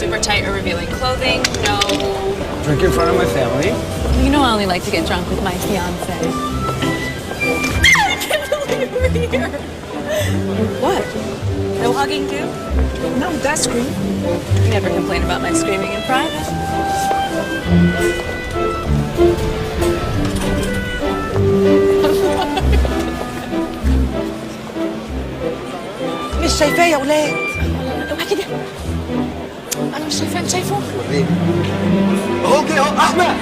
super tight or revealing clothing. No. Drink in front of my family. You know I only like to get drunk with my fiance. I can't believe we're here. What? No hugging too? No, that's scream. You never complain about my screaming in private. مش شايفاه يا ولاد. اوعى كده. انا مش شايفاه، انت شايفه؟ اهو كده اهو احمد.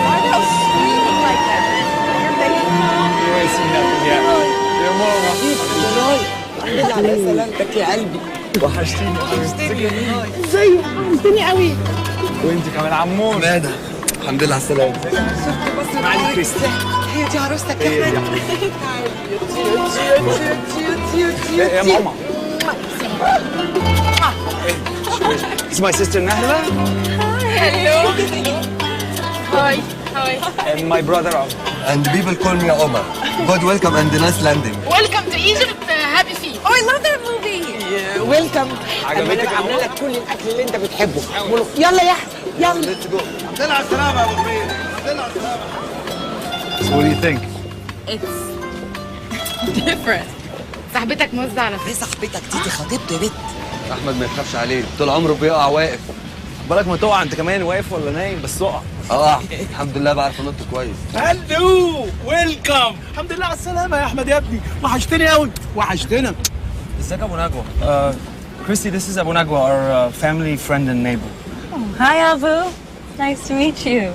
Why are they screaming like that? You ain't seen nothing yet. يا ماما. الحمد لله على سلامتك يا قلبي. وحشتيني. ازيك؟ وحشتني قوي. وانت كمان عمور. ماذا؟ الحمد لله على السلامة. شفت بس معلي كريستي. هي دي عروستك يا هي دي. احمد. تعالي يا ماما. It's my sister Nahla. Hello. Hi. Hi. And my brother Omar. And people call me Omar. God welcome and nice landing. Welcome to Egypt. Happy feet. Oh, I love that movie. ويلكم. عجبتك يا عامله ماما؟ لك كل الاكل اللي انت بتحبه. يلا يا احمد يلا. Let's go. الحمد لله على السلامة يا ابو كبير. الحمد لله على السلامة. So what do you think? It's different. صاحبتك موزة على ايه صاحبتك دي خطيبته يا بنت. احمد ما يخافش عليه، طول عمره بيقع واقف. بالك ما تقع انت كمان واقف ولا نايم بس اقع. الحمد لله بعرف انط كويس. هلو ويلكم. الحمد لله على السلامة يا أحمد يا ابني، وحشتني أوي، وحشتنا. ازيك ابو نجوى؟ Christy, this is Abu Nagwa, our family friend and neighbor. Hi, Abu. Nice to meet you.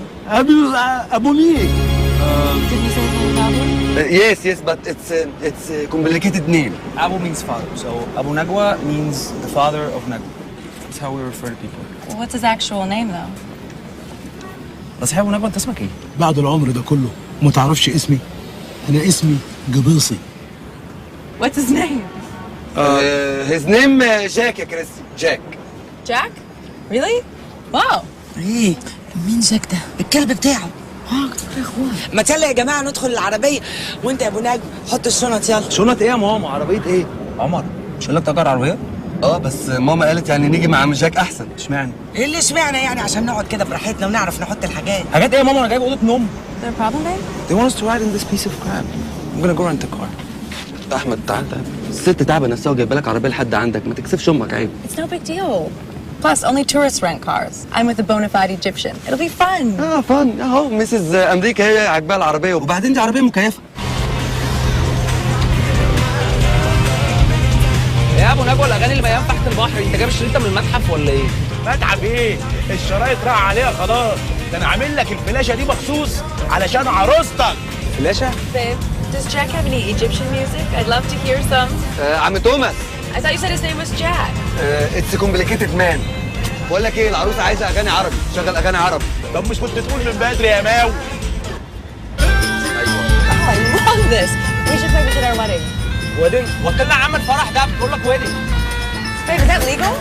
أبو مين؟ Did you say something about him? Yes, but it's a complicated name. Abu means father, so Abu Nagwa means the father of Nagwa. That's how we refer to people. Well, what's his actual name, though? بس يا ابو نجوى انت اسمك ايه؟ بعد العمر ده كله ما تعرفش اسمي؟ أنا اسمي جبيصي. What's his name? His name جاك يا كريستي. جاك. Jack? Really? Wow. ايه مين جاك ده؟ الكلب بتاعه. ما يلا يا جماعه ندخل العربيه وانت يا ابو نجم حط الشنط يلا. شنط ايه يا ماما؟ عربية ايه؟ عمر مش قال لك تأجر عربية؟ بس ماما قالت يعني نيجي مع عم جاك احسن. اشمعنى؟ ايه اللي اشمعنى يعني عشان نقعد كده براحتنا ونعرف نحط الحاجات. حاجات ايه يا ماما؟ انا جايب اوضة نوم. Is there a problem, babe? They want us to ride in this piece of crap. I'm gonna go rent a car. احمد تعال. الست تعبه نفسها وجايبه لك عربيه لحد عندك، ما تكسفش امك عيب. It's no big deal. Plus, only tourists rent cars. I'm with a bona fide Egyptian. It'll be fun. فن اهو مسز امريكا هي عاجباها العربيه، وبعدين دي عربيه مكيفه. يا ابو نجوى الاغاني اللي بيان تحت البحر انت جايب الشريطه من المتحف ولا ايه؟ متعب إيه؟ الشرايط راح عليها خلاص. ده أنا عامل لك الفلاشة دي مخصوص علشان عروستك. فلاشة؟ Babe, does Jack have any Egyptian music? I'd love to hear some. عم توماس. I thought you said his name was Jack. اتس كومبليكيتد مان. بقول لك ايه، العروسه عايزه اغاني عربي، شغل اغاني عربي. طب مش كنت تقول من بدري يا ماو؟ Oh, I love this. We should play this at our wedding. ويدنج؟ وكلنا عم الفرح ده بتقول لك ويدنج. Babe, is that legal?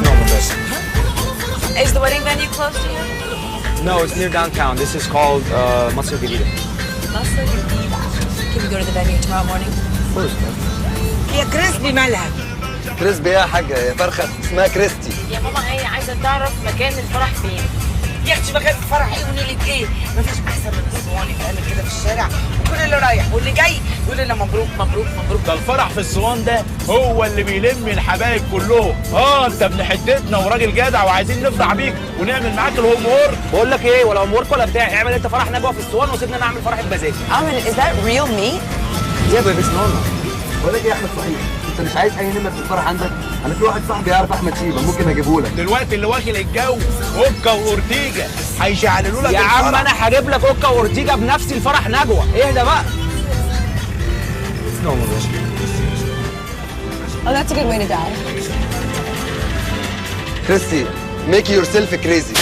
No, Melissa. Is the wedding venue close to you? No, it's near downtown. This is called Masr Gadida. Masr Gadida. Can we go to the venue tomorrow morning? يا كريسبي مالها؟ كريسبي ايه يا حاجه؟ يا فرخه اسمها كريستي. يا ماما هي عايزة تعرف مكان الفرح فين. يا اختي مكان الفرح ايه ونيلة ايه؟ مفيش احسن من الصواني بتعمل كده في الشارع وكل اللي رايح واللي جاي يقول لنا مبروك مبروك مبروك. ده الفرح في الصوان ده هو اللي بيلم الحبايب كلهم. انت ابن حتتنا وراجل جدع وعايزين نفرح بيك ونعمل معاك الهوم وورك. بقول لك ايه، ولا هوم ورك ولا بتاع، اعمل انت فرح نجوى في الصوان وسيبني انا اعمل فرح بمزاجي. Ahmed, is that real meat? يا بيبي نورمال. بقول لك ايه يا احمد صحيح، انت مش عايز اي نمر في الفرح عندك؟ انا في واحد صاحبي يعرف احمد شيبه، ممكن اجيبه لك. دلوقتي اللي واكل الجو اوكا واورتيجا هيشعللوا لك يا عم الفرح. انا هجيب لك اوكا واورتيجا بنفسي الفرح نجوى، اهدى بقى. No, Melissa. Oh, that's a good way to die. كريستي ميك يور سيلف كريزي.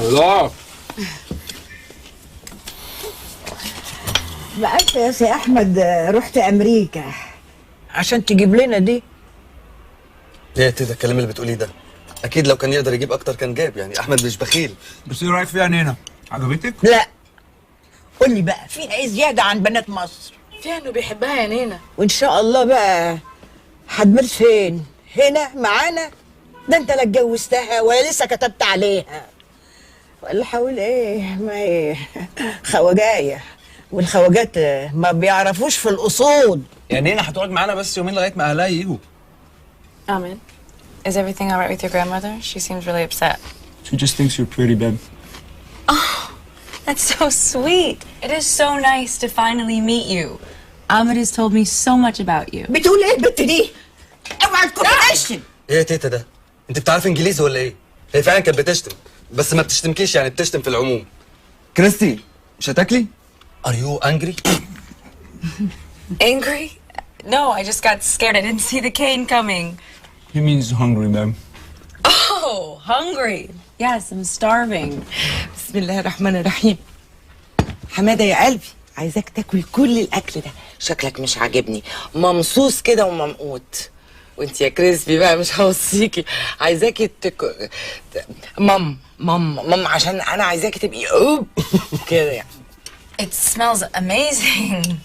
الله. بقى انت يا سي احمد رحت امريكا عشان تجيب لنا دي؟ ايه يا تيتا الكلام اللي بتقوليه ده؟ اكيد لو كان يقدر يجيب اكتر كان جاب، يعني احمد مش بخيل. بس ايه رايك فيها نينا؟ عجبتك؟ لا. قول لي بقى فيها ايه زياده عن بنات مصر؟ فيها انه بيحبها يا نينا. وان شاء الله بقى هتمر فين؟ هنا معانا؟ ده انت لا اتجوزتها ولا لسه كتبت عليها. ولا حاول ايه؟ ما هي خواجايه، والخواجات ما بيعرفوش في الاصول. يا نينا هتقعد معانا بس يومين لغايه ما اهلها يجوا. Ahmed, is everything all right with your grandmother? She seems really upset. She just thinks you're pretty, babe. That's so sweet. It is so nice to finally meet you. Ahmed has told me so much about you. بتقول ايه البت دي؟ اوعى تكون بتشتم. ايه يا تيتا ده؟ انت بتعرف انجليزي ولا ايه؟ هي فعلا كانت بتشتم، بس ما بتشتمكيش، يعني بتشتم في العموم. كريستي مش هتاكلي؟ Are you angry؟ Angry? No, I just got scared. I didn't see the cane coming. He means hungry, babe. Oh, hungry. Yes, I'm starving. بسم الله الرحمن الرحيم. حماده يا قلبي، عايزاك تاكل كل الاكل ده، شكلك مش عاجبني، ممصوص كده وممقوت. وانت يا كريسبي بقى مش هوصيكي، عايزاكي مام عشان انا عايزاكي تبقي كده يعني. It smells amazing.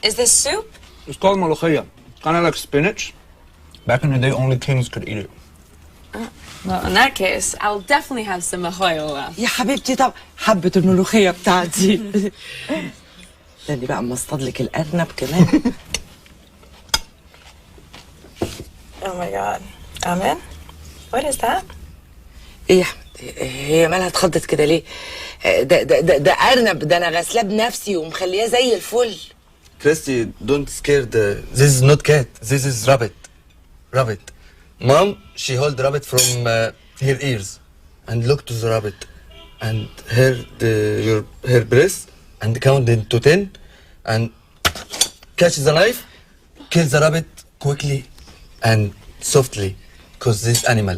Is this soup? It's called ملوخية. Kind of like spinach. Back in the day, only kings could eat it. Well, in that case, I'll definitely have some mahoyola. يا حبيبتي طب حبة الملوخية بتاعتي. ده اللي بقى مصطاد لك الأرنب كمان. Oh my god. Ahmed? What is that? ايه يا احمد؟ هي مالها اتخضت كده ليه؟ ده أرنب، ده أنا غاسلاه بنفسي ومخلياه زي الفل. Christy, don't scared. This is not cat. This is rabbit. Rabbit. Mom, she hold rabbit from her ears and look to the rabbit and her breath and count to 10 and catch the knife, kill the rabbit quickly and softly, cause this animal.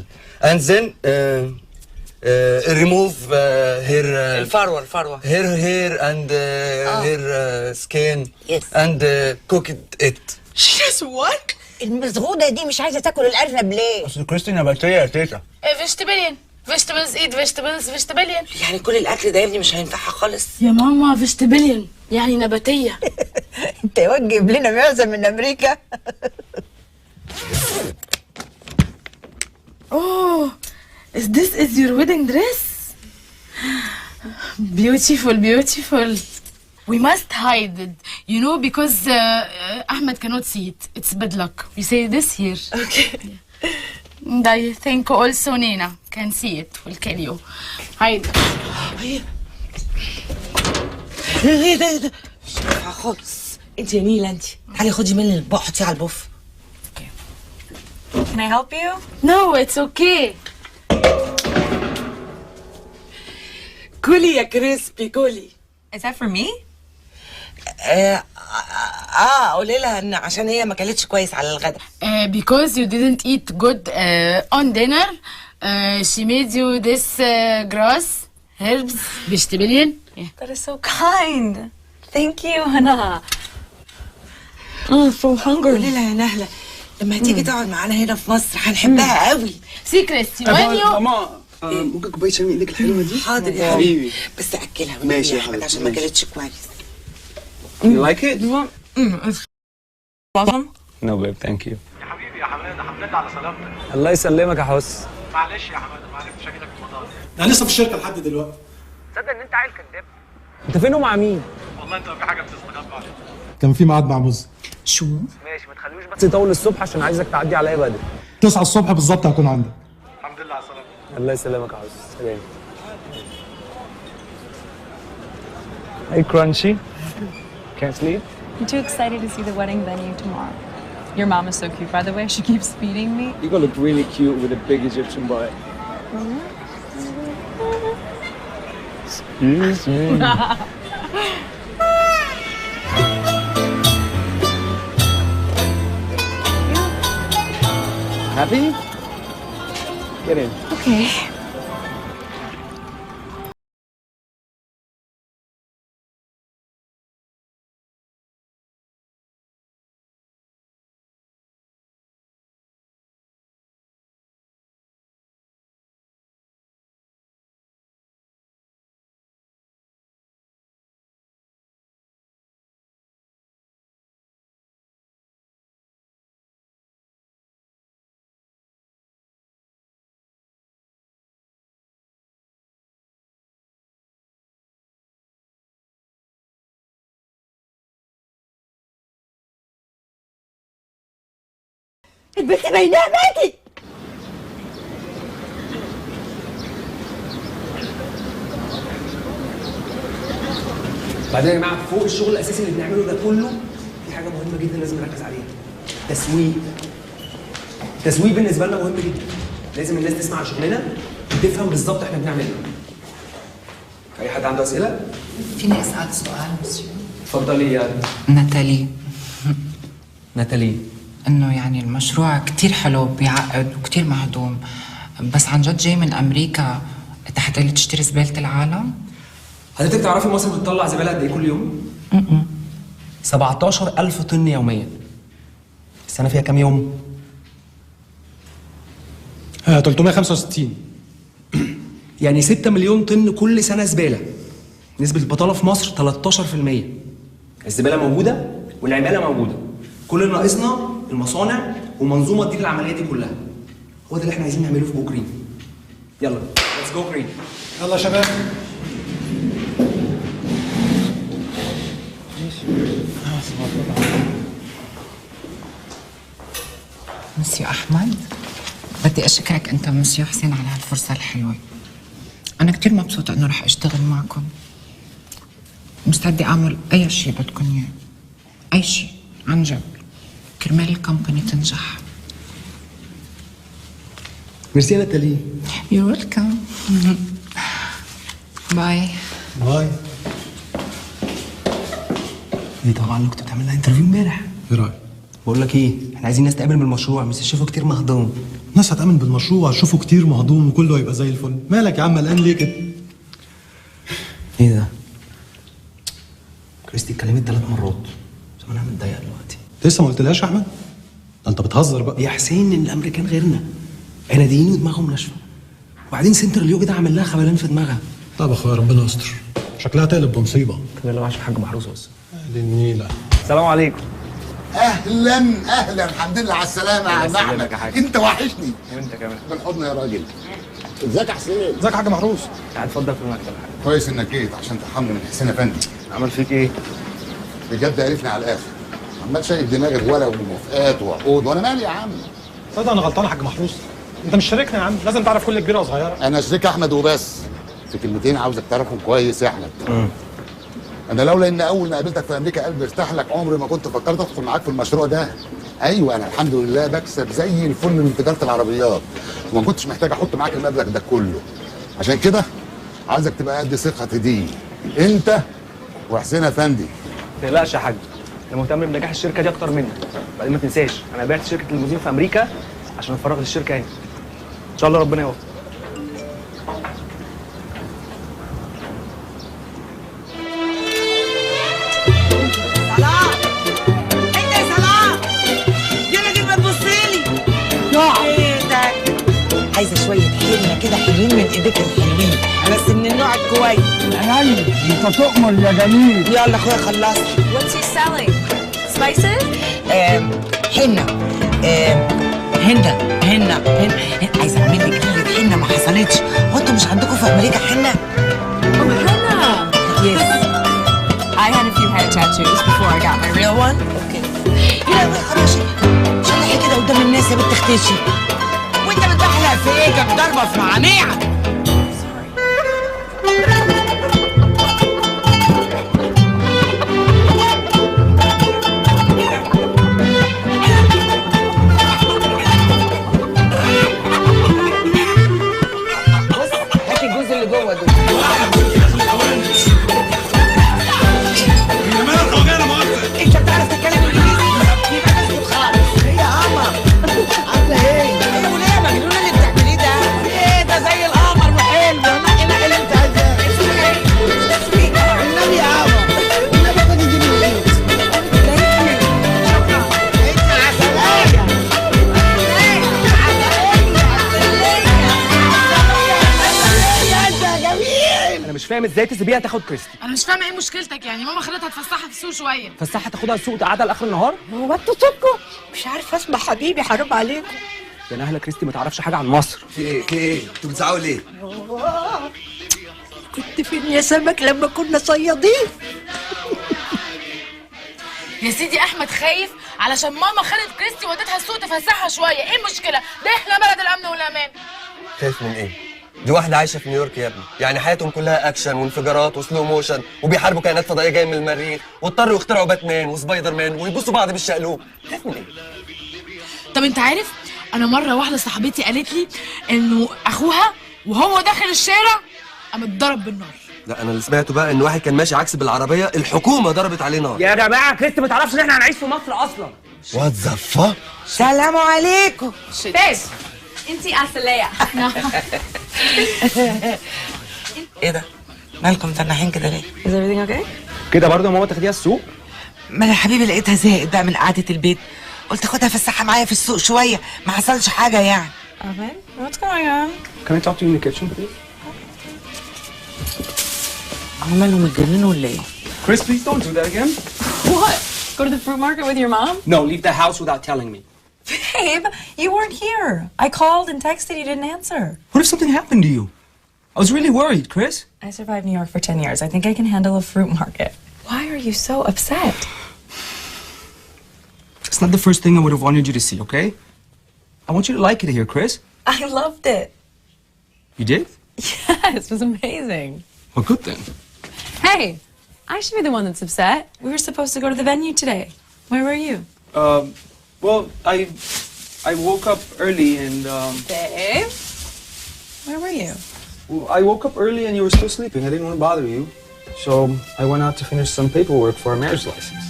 And then remove her الفروة. her hair and her skin. Yes. And cook it. Just what? المزغودة دي مش عايزة تاكل الأرنب ليه؟ بس كريستي نباتية يا تيتا. فيجيتابيليان. فيجيتابلز ايت فيجيتابلز فيجيتابيليان. يعني كل الأكل ده يا ابني مش هينفعها خالص. يا ماما فيجيتابيليان يعني نباتية. انت يا واد جايب لنا معزة من أمريكا. Oh, this is your wedding dress? Beautiful, beautiful. We must hide it, you know, because Ahmed cannot see it. It's bad luck. We say this here. Okay. And I think also Nina can see it. Will kill you. Hide. ايه ده؟ مش هينفع خالص. انت يا نيلة انت. تعالي خدي مني البق حطيه على البوف. Can I help you? No, it's okay. كلي يا كريسبي كلي. Is that for me? قولي لها ان عشان هي ما كلتش كويس على الغدا. Because you didn't eat good on dinner, she made you this grass, herbs, vegetabilian. Yeah. That is so kind. Thank you, Hannah. I'm so hungry. قولي لها يا نهلة لما هتيجي تقعد معانا هنا في مصر هنحبها قوي. Secrets, when you... ماما ممكن كوباية شاي من ايدك الحلوة دي؟ حاضر يا حبيبي. بس اكلها ماشي يا احمد حبيبتي، عشان ما ماشي. كلتش كويس. You like it? It's awesome. No babe, thank you. يا حبيبي يا حماده الحمد لله على سلامتك. الله يسلمك يا حس. معلش يا حماده ما عرفتش اجي لك في المطار. انا لسه في الشركه لحد دلوقتي. تصدق ان انت عيل كداب؟ انت فين ومع مين؟ والله انت في حاجه بتستخبى عليك. كان في ميعاد مع موز. شو؟ ماشي ما تخليهوش بس. بس يطول الصبح عشان عايزك تعدي عليا بدري. 9 الصبح بالظبط هكون عندك. الحمد لله على سلامتك. الله يسلمك يا حس. سلام. Hey Crunchy. Can't sleep? I'm too excited to see the wedding venue tomorrow. Your mom is so cute, by the way. She keeps feeding me. You're gonna look really cute with a big Egyptian butt. Excuse me. Happy? Get in. Okay. البنت بايناها ماتت. بعدين يا جماعه فوق الشغل الاساسي اللي بنعمله ده كله في حاجه مهمه جدا لازم نركز عليها. تسويق. التسويق بالنسبه لنا مهم جدا. لازم الناس تسمع شغلنا وتفهم بالظبط احنا بنعمل ايه. اي حد عنده اسئله؟ فيني اسال سؤال مسيو؟ اتفضلي يا ناتالي. ناتالي. انه يعني المشروع كتير حلو بيعقد وكتير مهضوم، بس عن جد جاي من امريكا حتى اللي تشتري زباله العالم؟ حضرتك تعرفي مصر بتطلع زباله قد ايه كل يوم؟ 17,000 طن يوميا. السنه فيها كام يوم؟ 365. يعني 6 مليون طن كل سنه زباله. نسبه البطاله في مصر 13%. الزباله موجوده والعماله موجوده. كل اللي ناقصنا المصانع ومنظومه تدير العمليه دي كلها. هو ده اللي احنا عايزين نعمله في جو جرين. يلا ليتس جو جرين. يلا يا شباب. مسيو احمد، بدي اشكرك انت مسيو حسين على هالفرصه الحلوه. انا كتير مبسوطه انه رح اشتغل معكم. مستعده اعمل اي شيء بدكم اياه، اي شيء عن جد كرمال الكمباني تنجح. ميرسي يا ناتالي. يو ويلكم. باي. باي. دي طبعا اللي كنت بتعمل لها انترفيو امبارح. ايه رايك؟ بقول لك ايه، احنا عايزين ناس تامن بالمشروع مش تشوفه كتير مهضوم. ناس هتامن بالمشروع تشوفه كتير مهضوم وكله هيبقى زي الفل. مالك يا عم قلقان ليه كده؟ ايه ده؟ كريستي اتكلمت 3 مرات. زمانها متضايقه دلوقتي. لسه ما قلتلهاش يا احمد؟ انت بتهزر بقى يا حسين، ان الامريكان غيرنا. عناديين ودماغهم ناشفه. وبعدين سنتر اليوجا ده عامل لها خبلان في دماغها. طب يا اخويا ربنا يستر. شكلها تقلب بمصيبه. كده اللي عشان الحاج محروس بس. دي النيله. السلام عليكم. اهلا اهلا، الحمد لله على السلامه يا عم احمد. انت وحشني. وانت كمان. بالحضن يا راجل. ازيك يا حسين؟ ازيك يا حاج محروس؟ اتفضل في المكتب يا حاج. كويس انك جيت عشان ترحمني من حسين افندي. عمل فيك ايه؟ بجد عرفني على الاخر. عمال شايف دماغي بورق وموافقات وعقود، وانا مالي يا عم؟ تصدق انا غلطان يا حاج محروس. انت مش شاركنا يا عم، لازم تعرف كل كبيره وصغيره. انا شريك احمد وبس. في كلمتين عاوزك تعرفهم كويس يا احمد. انا لولا ان اول ما قابلتك في امريكا قلبي ارتاح لك، عمري ما كنت فكرت ادخل معاك في المشروع ده. ايوه انا الحمد لله بكسب زي الفل من تجاره العربيات، وما كنتش محتاج احط معاك المبلغ ده كله. عشان كده عايزك تبقى قد ثقتي دي، انت وحسين افندي. ما تقلقش يا حاج، انا مهتم بنجاح الشركه دي اكتر منك. بعدين ما تنساش انا بعت شركه الموزين في امريكا عشان اتفرغ للشركه هنا. ان شاء الله ربنا يوفقك. عايزه شويه حنه كده حلوين من ايديك الحلوين، بس من النوع الكويس. عيني انت تؤمر يا جميل. يلا اخويا خلصت. What's he selling? Spices? حنه. هنا عايزه اعمل لك ليله حنه ما حصلتش. هو انتوا مش عندكم في امريكا حنه؟ Oh, henna. Yes. I had a few head tattoos before I got my real one. اوكي. يلا يا خراشي شلحي كده قدام الناس يا بنت اختشي. وانت بتحلق في ايه؟ جاب ضربه في معاميعك. مش فاهم ازاي تسيبيها تاخد كريستي. انا مش فاهمه ايه مشكلتك يعني. ماما خلتها تفسحها في السوق شويه. فسحها تاخدها السوق تقعدها لاخر النهار؟ هو انتوا صوتكم مش عارفه اسمع حبيبي، حرام عليكم. ده انا اهلا كريستي ما تعرفش حاجه عن مصر. في ايه؟ انتوا بتزعقوا ليه؟ كنت فين يا سمك لما كنا صيادين؟ يا سيدي احمد خايف علشان ماما خدت كريستي ودتها السوق تفسحها شويه، ايه المشكله؟ ده احنا بلد الامن والامان. خايف من ايه؟ دي واحده عايشه في نيويورك يا ابني، يعني حياتهم كلها اكشن وانفجارات وسلو موشن وبيحاربوا كائنات فضائيه جايه من المريخ واضطروا يخترعوا باتمان وسبايدر مان ويبوسوا بعض بالشقلوب. خايف من ايه؟ طب انت عارف انا مره واحده صاحبتي قالت لي انه اخوها وهو داخل الشارع قام اتضرب بالنار. لا انا اللي سمعته بقى ان واحد كان ماشي عكس بالعربيه الحكومه ضربت عليه نار. يا جماعه كريستي ما تعرفش ان احنا هنعيش في مصر اصلا. وات ذا فاك. سلام عليكم. بس انتي عسلية. ايه ده؟ مالكم متنحين كده ليه؟ Is everything okay? كده برضه يا ماما تاخديها السوق؟ ما انا يا حبيبي لقيتها زهقت بقى من قعده البيت، قلت خدها فسحها معايا في السوق شويه، ما حصلش حاجه يعني. Arvin, what's going on? Can I talk to you in the kitchen please? هم مالهم اتجننوا ولا ايه؟ Chris, please don't do that again. What? Go to the fruit market with your mom? No, leave the house without telling me. Babe, you weren't here. I called and texted, you didn't answer. What if something happened to you? I was really worried, Chris. I survived New York for 10 years. I think I can handle a fruit market. Why are you so upset? It's not the first thing I would have wanted you to see, okay? I want you to like it here, Chris. I loved it. You did? Yes, it was amazing. Well, good then. Hey, I should be the one that's upset. We were supposed to go to the venue today. Where were you? Well, I woke up early and Babe? Where were you? Well, I woke up early and you were still sleeping. I didn't want to bother you. So I went out to finish some paperwork for our marriage license.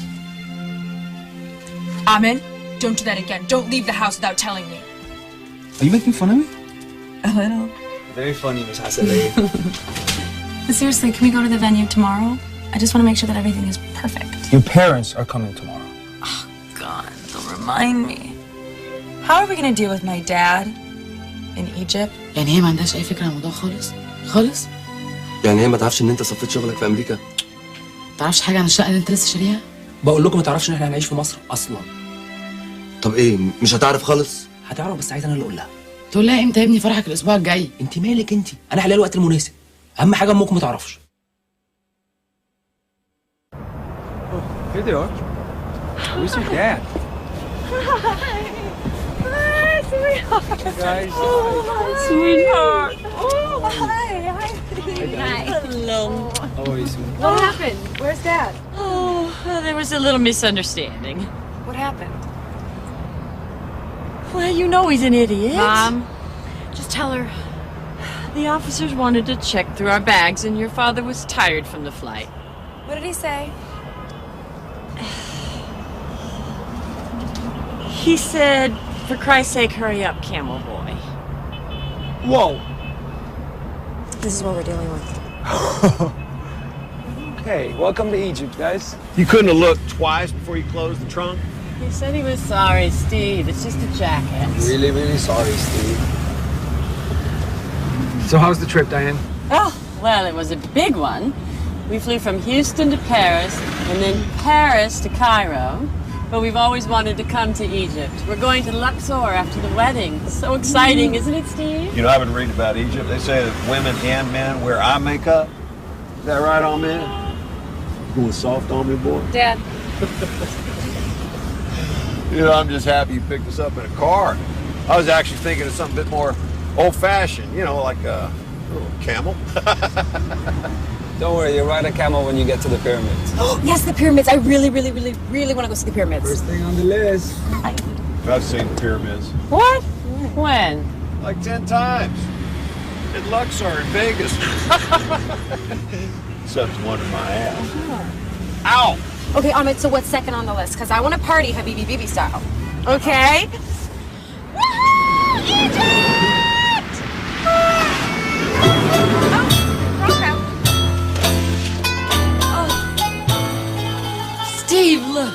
Amen. Don't do that again. Don't leave the house without telling me. Are you making fun of me? A little. Very funny, Miss Hasaleh. But seriously, can we go to the venue tomorrow? I just want to make sure that everything is perfect. Your parents are coming tomorrow. Oh, God, don't remind me. How are we going to deal with my dad in Egypt? يعني هي ما عندهاش اي فكره عن الموضوع خالص خالص؟ يعني هي ما تعرفش ان انت صفيت شغلك في امريكا؟ ما تعرفش حاجه عن الشقه اللي انت لسه شاريها؟ بقول لكم ما تعرفش ان احنا هنعيش في مصر اصلا. طب ايه مش هتعرف خالص؟ هتعرف بس عايز انا اللي اقول لها. تقول لها امتى يا ابني فرحك الاسبوع الجاي؟ انت مالك انت؟ انا هلاقي الوقت المناسب. اهم حاجه امكم ما تعرفش. Here they are. Where's your dad? Hi, sweetheart. Guys. Oh, sweetheart. Oh, hi. Hi. Hello. How are you, sweetie? What happened? Where's Dad? Oh, there was a little misunderstanding. What happened? Well, you know he's an idiot. Mom, just tell her. The officers wanted to check through our bags, and your father was tired from the flight. what did he say? He said, for Christ's sake, hurry up, Camel Boy. Whoa. This is what we're dealing with. Okay, welcome to Egypt, guys. You couldn't have looked twice before you closed the trunk? He said he was sorry, Steve. It's just a jacket. Really, really sorry, Steve. So how's the trip, Diane? Oh, well, it was a big one. We flew from Houston to Paris, and then Paris to Cairo. But we've always wanted to come to Egypt. We're going to Luxor after the wedding. So exciting, isn't it, Steve? You know, I've been reading about Egypt. They say that women and men wear eye makeup. Is that right, on man? Going soft on me, boy? Dad. You know, I'm just happy you picked us up in a car. I was actually thinking of something a bit more old-fashioned, you know, like a little camel. Don't worry, you'll ride a camel when you get to the pyramids. Yes, the pyramids. I really want to go see the pyramids. First thing on the list. I've seen the pyramids. What? When? Like 10 times. In Luxor in Vegas. Except one in my ass. Ow! Okay, Ahmed, so what's second on the list? Because I want to party Habibi Bibi style. Okay. Steve, look.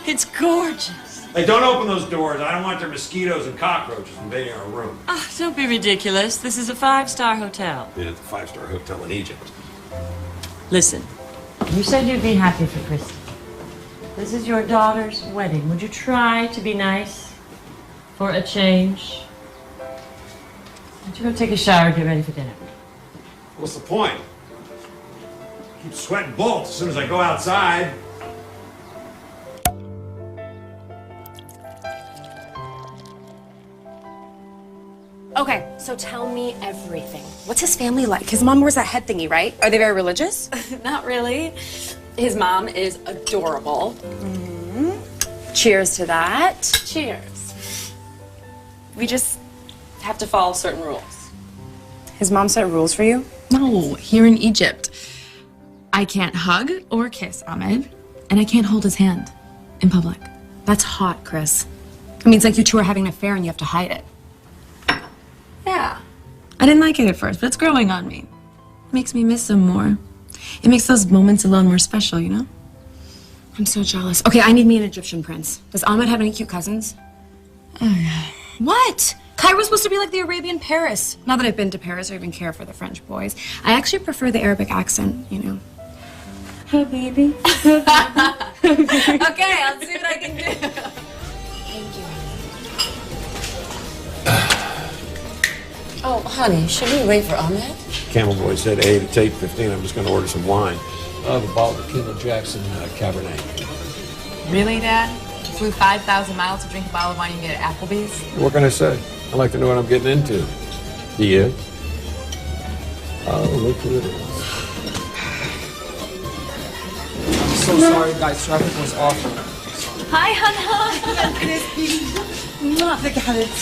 It's gorgeous. Hey, don't open those doors. I don't want their mosquitoes and cockroaches invading our room. Oh, don't be ridiculous. This is a 5-star hotel. Yeah, it's a 5-star hotel in Egypt. Listen, you said you'd be happy for Christy. This is your daughter's wedding. Would you try to be nice for a change? Why don't you go take a shower and get ready for dinner? What's the point? I keep sweating bullets as soon as I go outside. Okay, so tell me everything. What's his family like? His mom wears that head thingy, right? Are they very religious? Not really. His mom is adorable. Mm-hmm. Cheers to that. Cheers. We just have to follow certain rules. His mom set rules for you? No, here in Egypt, I can't hug or kiss Ahmed, and I can't hold his hand in public. That's hot, Chris. It means like you two are having an affair and you have to hide it. Yeah. I didn't like it at first, but it's growing on me. It makes me miss him more. It makes those moments alone more special, you know? I'm so jealous. Okay, I need me an Egyptian prince. Does Ahmed have any cute cousins? Oh, yeah. What? Cairo's supposed to be like the Arabian Paris. Not that I've been to Paris or even care for the French boys. I actually prefer the Arabic accent, you know. Hey, baby. Okay, I'll see what I can do. Thank you. Oh, honey, should we wait for Ahmed? Camel Boy said 8, it's 8:15. I'm just going to order some wine. I'll have a bottle of Kendall Jackson Cabernet. Really, Dad? You flew 5,000 miles to drink a bottle of wine you get at Applebee's? What can I say? I like to know what I'm getting into. He is. Oh, look who it is. I'm so sorry, guys. Traffic was awful. Hi, Hana.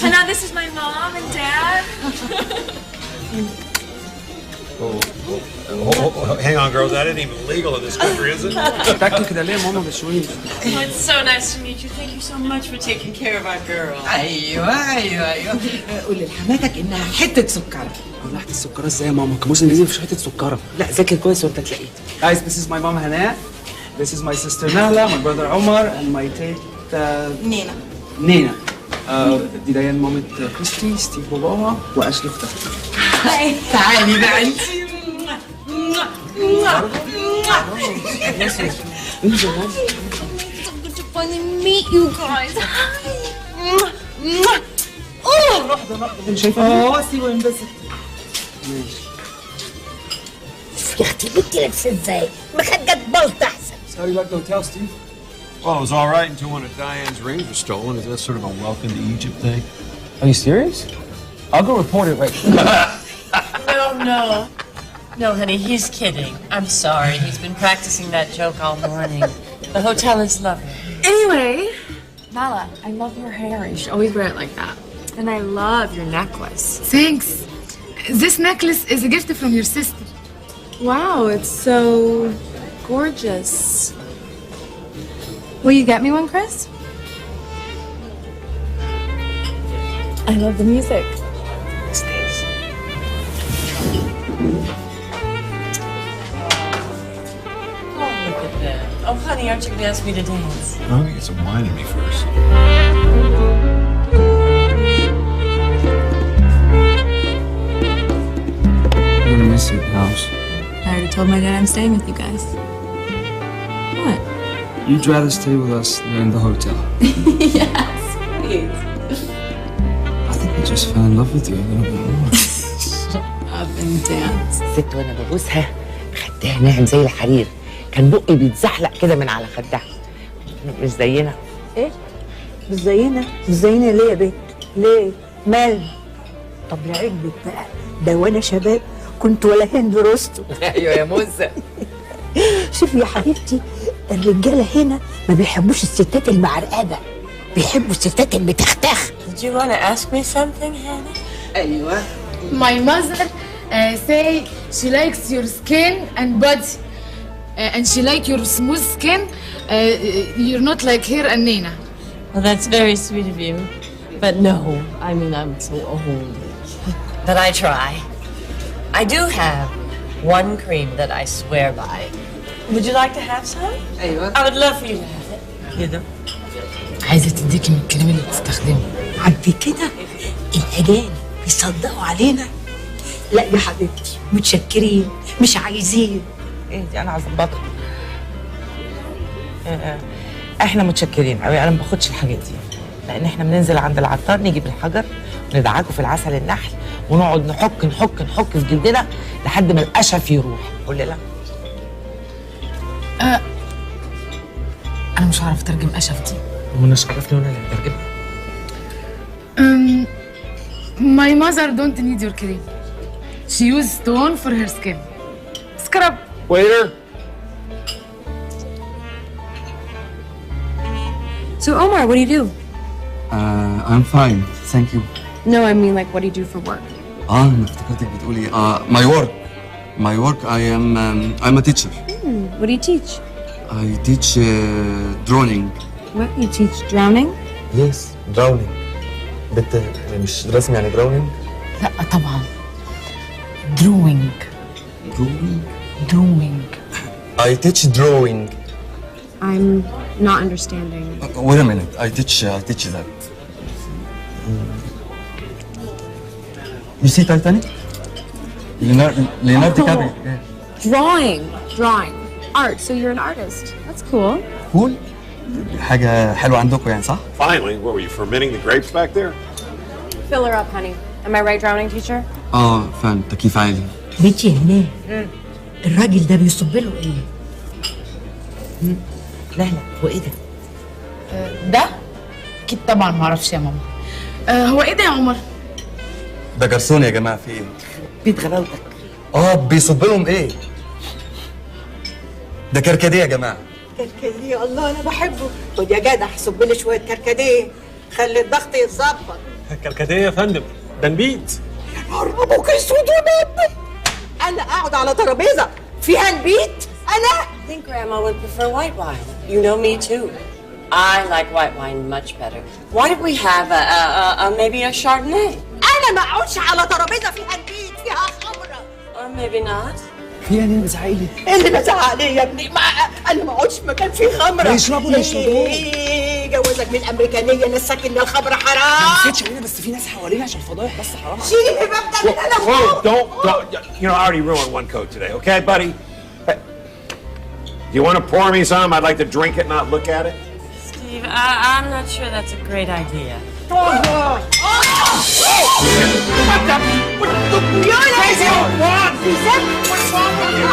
Hana, this is my mom and dad. Hang on, girls. That ain't even legal in this country, is it? Oh, it's so nice to meet you. Thank you so much for taking care of our girl. ايوه قولي لحماتك انها حته سكره. ولحت السكرة ازاي يا ماما؟ كابوس انجليزي مفيش حتة سكرة. لا ذاكر كويس وانت تلاقيه. Guys, this is my mom Hana. This is my sister Nahla, my brother Omar, and my tante Nina. دي ديان مامة كريستي، ستيف باباها، واشلي اختها. تعالي بقى انت. To finally meet you guys. شايفه؟ سيبه ينبسط. ماشي. يا اختي بنتي لابسه ازاي؟ مخدات بلط احسن. So how do you like the hotel, Steve? Well, it was all right until one of Diane's rings was stolen. Is that sort of a welcome to Egypt thing? Are you serious? I'll go report it right No. No, honey, he's kidding. I'm sorry. He's been practicing that joke all morning. The hotel is lovely. Anyway, Nala, I love your hair. You should always wear it like that. And I love your necklace. Thanks. This necklace is a gift from your sister. Wow, it's so gorgeous. Will you get me one, Chris? I love the music. Oh, look at that. Oh, honey, aren't you going to ask me to dance? I'm gonna get some wine in me first. I'm gonna miss your house. I already told my dad I'm staying with you guys. What? You'd rather stay with us than in the hotel. Yes, please. I think I just fell in love with you a little bit more. Up and dance. الست وانا ببوسها خدها ناعم زي الحرير، كان بقي بيتزحلق كده من على خدها. مش زينا. ايه؟ مش زينا؟ مش زينا ليه يا بنت؟ ليه؟ مال؟ طب لعلمك بقى ده وانا شباب كنت ولا هند رستم. ايوه يا موزه. شوفي يا حبيبتي الرجاله هنا ما بيحبوش الستات المعرقبه، بيحبوا الستات اللي بتختخ. Did you want to ask me something, Hannah? ايوه. My mother say she likes your skin and body. And she like your smooth skin. You're not like her and Nina. Well, that's very sweet of you. But no, I mean, I'm so old. But I try. I do have one cream that I swear by. Would you like to have some? ايوه. I would love for you to have it. كده. عايزة تديكي من الكلام اللي بتستخدمه. عارفه كده الأجانب بيصدقوا علينا. لا يا حبيبتي متشكرين مش عايزين. ايه دي انا هظبطها. احنا متشكرين قوي، انا ما باخدش الحاجات دي لان احنا بننزل عند العطار نجيب الحجر وندعكه في العسل النحل ونقعد نحك في جلدنا لحد ما القشف يروح. قول لي لا. أنا مش هعرف أترجم قشف دي. وانا عرفني وانا اللي هترجمها. My mother don't need your cream. She used stone for her skin. Scrub. Waiter. So, Omar, what do you do? I'm fine, thank you. No, I mean, like, what do you do for work? أنا افتكرتك بتقولي my work I'm a teacher. What do you teach? I teach drawing. What? You teach drowning? Yes, drowning. بت مش رسم يعني drowning. لا طبعا. drawing. I teach drawing. I'm not understanding. Wait a minute. I teach that. You see Titanic? Leonardo DiCaprio. Drawing. Art. So you're an artist. That's cool. Cool. حاجة حلوة عندكم يعني صح؟ Finally, what were you fermenting the grapes back there? Fill her up, honey. Am I right, drowning teacher? فعلا تكييف عالي. بنتي هناك الراجل ده بيصب له ايه؟ لا هو ايه ده؟ ده؟ أكيد طبعا ما أعرفش يا ماما. هو ايه ده يا عمر؟ ده جرسون يا جماعة في ايه؟ بيت غباوتك. بيصب لهم ايه؟ ده كركديه يا جماعة. كركديه الله انا بحبه. خد يا جدع صب لي شويه كركديه خلي الضغط يتظبط. كركديه يا فندم ده نبيت. يا نهار ابوك اسود ونبي. انا اقعد على ترابيزه فيها نبيت انا؟ I think Grandma would prefer white wine. You know me too. I like white wine much better. Why don't we have maybe a Chardonnay? انا ما اقعدش على ترابيزه فيها نبيت فيها خمره. Or maybe not. في يعني بزعق لي. ايه اللي بزعق ليه يا ابني؟ انا ما اقعدش في مكان فيه خمره. يشربوا. جوازك من الامريكانيه نساك ان الخمره حرام. ما نسيتش علينا بس في ناس حوالينا عشان فضايح بس حرام. شيل الباب ده من هنا Whoa, don't. You know, I already ruined one coat today, okay, buddy? Hey, do you want to pour me some? I'd like to drink it, not look at it. Steve, I'm not sure that's a great idea. What the? You're crazy old what? What's wrong with you?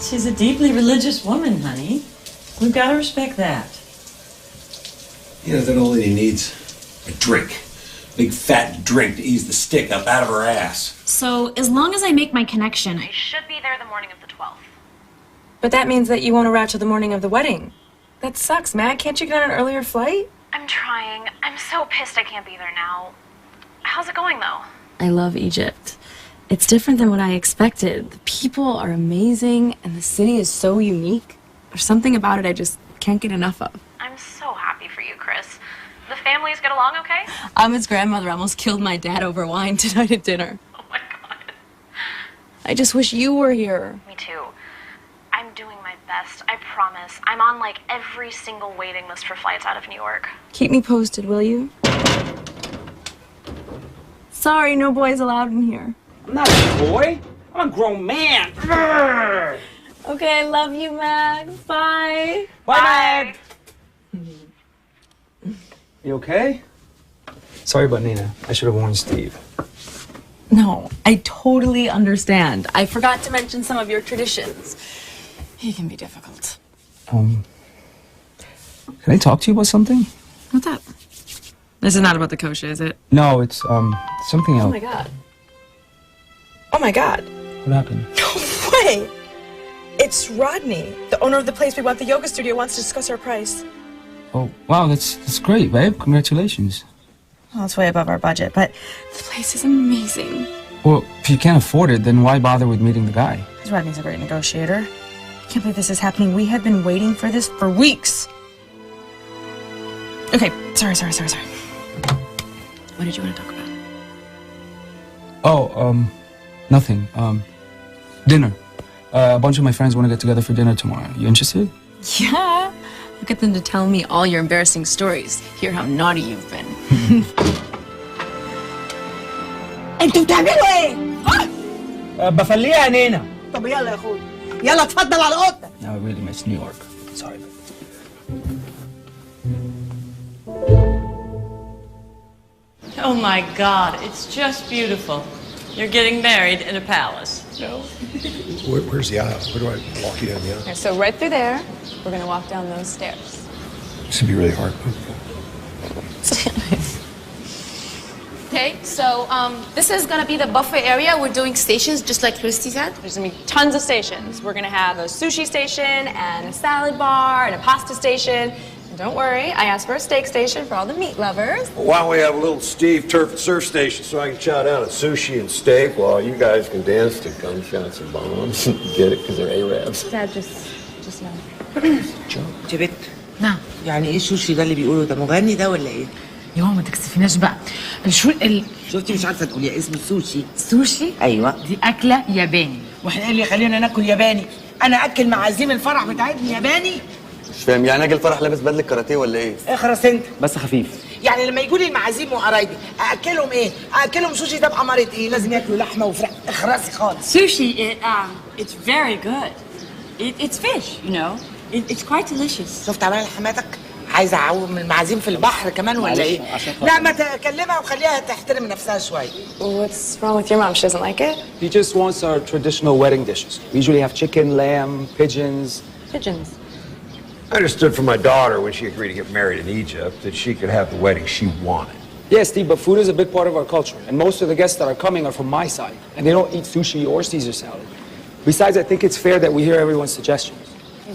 She's a deeply religious woman, honey. We've got to respect that. You know, then all he needs a drink. Big fat drink to ease the stick up out of her ass. So, as long as I make my connection, I should be there the morning of the 12th. But that means that you won't arrive till the morning of the wedding. That sucks, Matt. Can't you get on an earlier flight? I'm trying. I'm so pissed I can't be there now. How's it going, though? I love Egypt. It's different than what I expected. The people are amazing, and the city is so unique. There's something about it I just can't get enough of. I'm so happy for you, Chris. The families get along okay? Ahmed's grandmother almost killed my dad over wine tonight at dinner. Oh my god. I just wish you were here. Me too. I'm doing my best, I promise. I'm on like every single waiting list for flights out of New York. Keep me posted, will you? Sorry, no boys allowed in here. I'm not a boy. I'm a grown man. Okay, I love you, Mag. Bye. Bye, Mag. You okay? Sorry about Nina. I should have warned Steve. No, I totally understand. I forgot to mention some of your traditions. He can be difficult. Can I talk to you about something? What's up? This is not about the kosher, is it? No, it's something else. Oh my god. Oh my god. What happened? No way! It's Rodney, the owner of the place we bought the yoga studio, wants to discuss our price. Oh, wow, that's great, babe. Congratulations. Well, it's way above our budget, but the place is amazing. Well, if you can't afford it, then why bother with meeting the guy? Because Rodney's a great negotiator. I can't believe this is happening. We have been waiting for this for weeks. Okay, sorry. What did you want to talk about? Oh, nothing. Dinner. A bunch of my friends want to get together for dinner tomorrow. You interested? Yeah. I'll get them to tell me all your embarrassing stories. Hear how naughty you've been. انتوا بتعملوا ايه؟ بفليها يا نينا. طب يلا يا اخوي يلا اتفضل على اوضتك. Now I really miss New York. Sorry. Oh my God, it's just beautiful. You're getting married in a palace. No. Where's the aisle? Where do I walk you down the aisle? Okay, so right through there, we're gonna walk down those stairs. This would be really hard. Okay, so this is gonna be the buffet area. We're doing stations just like Christy said. There's gonna be tons of stations. We're gonna have a sushi station and a salad bar and a pasta station. And don't worry, I asked for a steak station for all the meat lovers. Well, why don't we have a little Steve Turf and Surf station so I can chow down at sushi and steak while you guys can dance to gunshots and bombs. Get it? Because they're Arabs. Dad, just no. يا بت نعم. يعني ايه السوشي ده اللي بيقولوا ده مغني ده ولا ايه؟ يا ماما ما تكسفيناش بقى. شفتي مش عارفه تقولي اسم السوشي. السوشي؟ ايوه. دي اكله ياباني. واحنا ايه اللي يخلينا ناكل ياباني؟ انا اكل معازيم الفرح بتاعتنا ياباني؟ مش فاهم يعني اجي الفرح لابس بدله كاراتيه ولا ايه؟ اخرس انت. بس خفيف. يعني لما يجوا لي المعازيم وقرايبي اكلهم ايه؟ اكلهم سوشي ده بأمارة ايه؟ لازم ياكلوا لحمه وفراخ. اخرسي خالص. Sushi, it's very good. It's fish, you know. It's quite delicious. شفت عمال حماتك؟ عايزه اعوم المعازيم في البحر كمان ولا ايه؟ لا ما تكلمها وخليها تحترم نفسها شويه. What's wrong with your mom? She doesn't like it? He just wants our traditional wedding dishes. We usually have chicken, lamb, pigeons. Pigeons. I understood from my daughter when she agreed to get married in Egypt that she could have the wedding she wanted. Yes, Steve, but food is a big part of our culture. And most of the guests that are coming are from my side. And they don't eat sushi or Caesar salad. Besides, I think it's fair that we hear everyone's suggestions.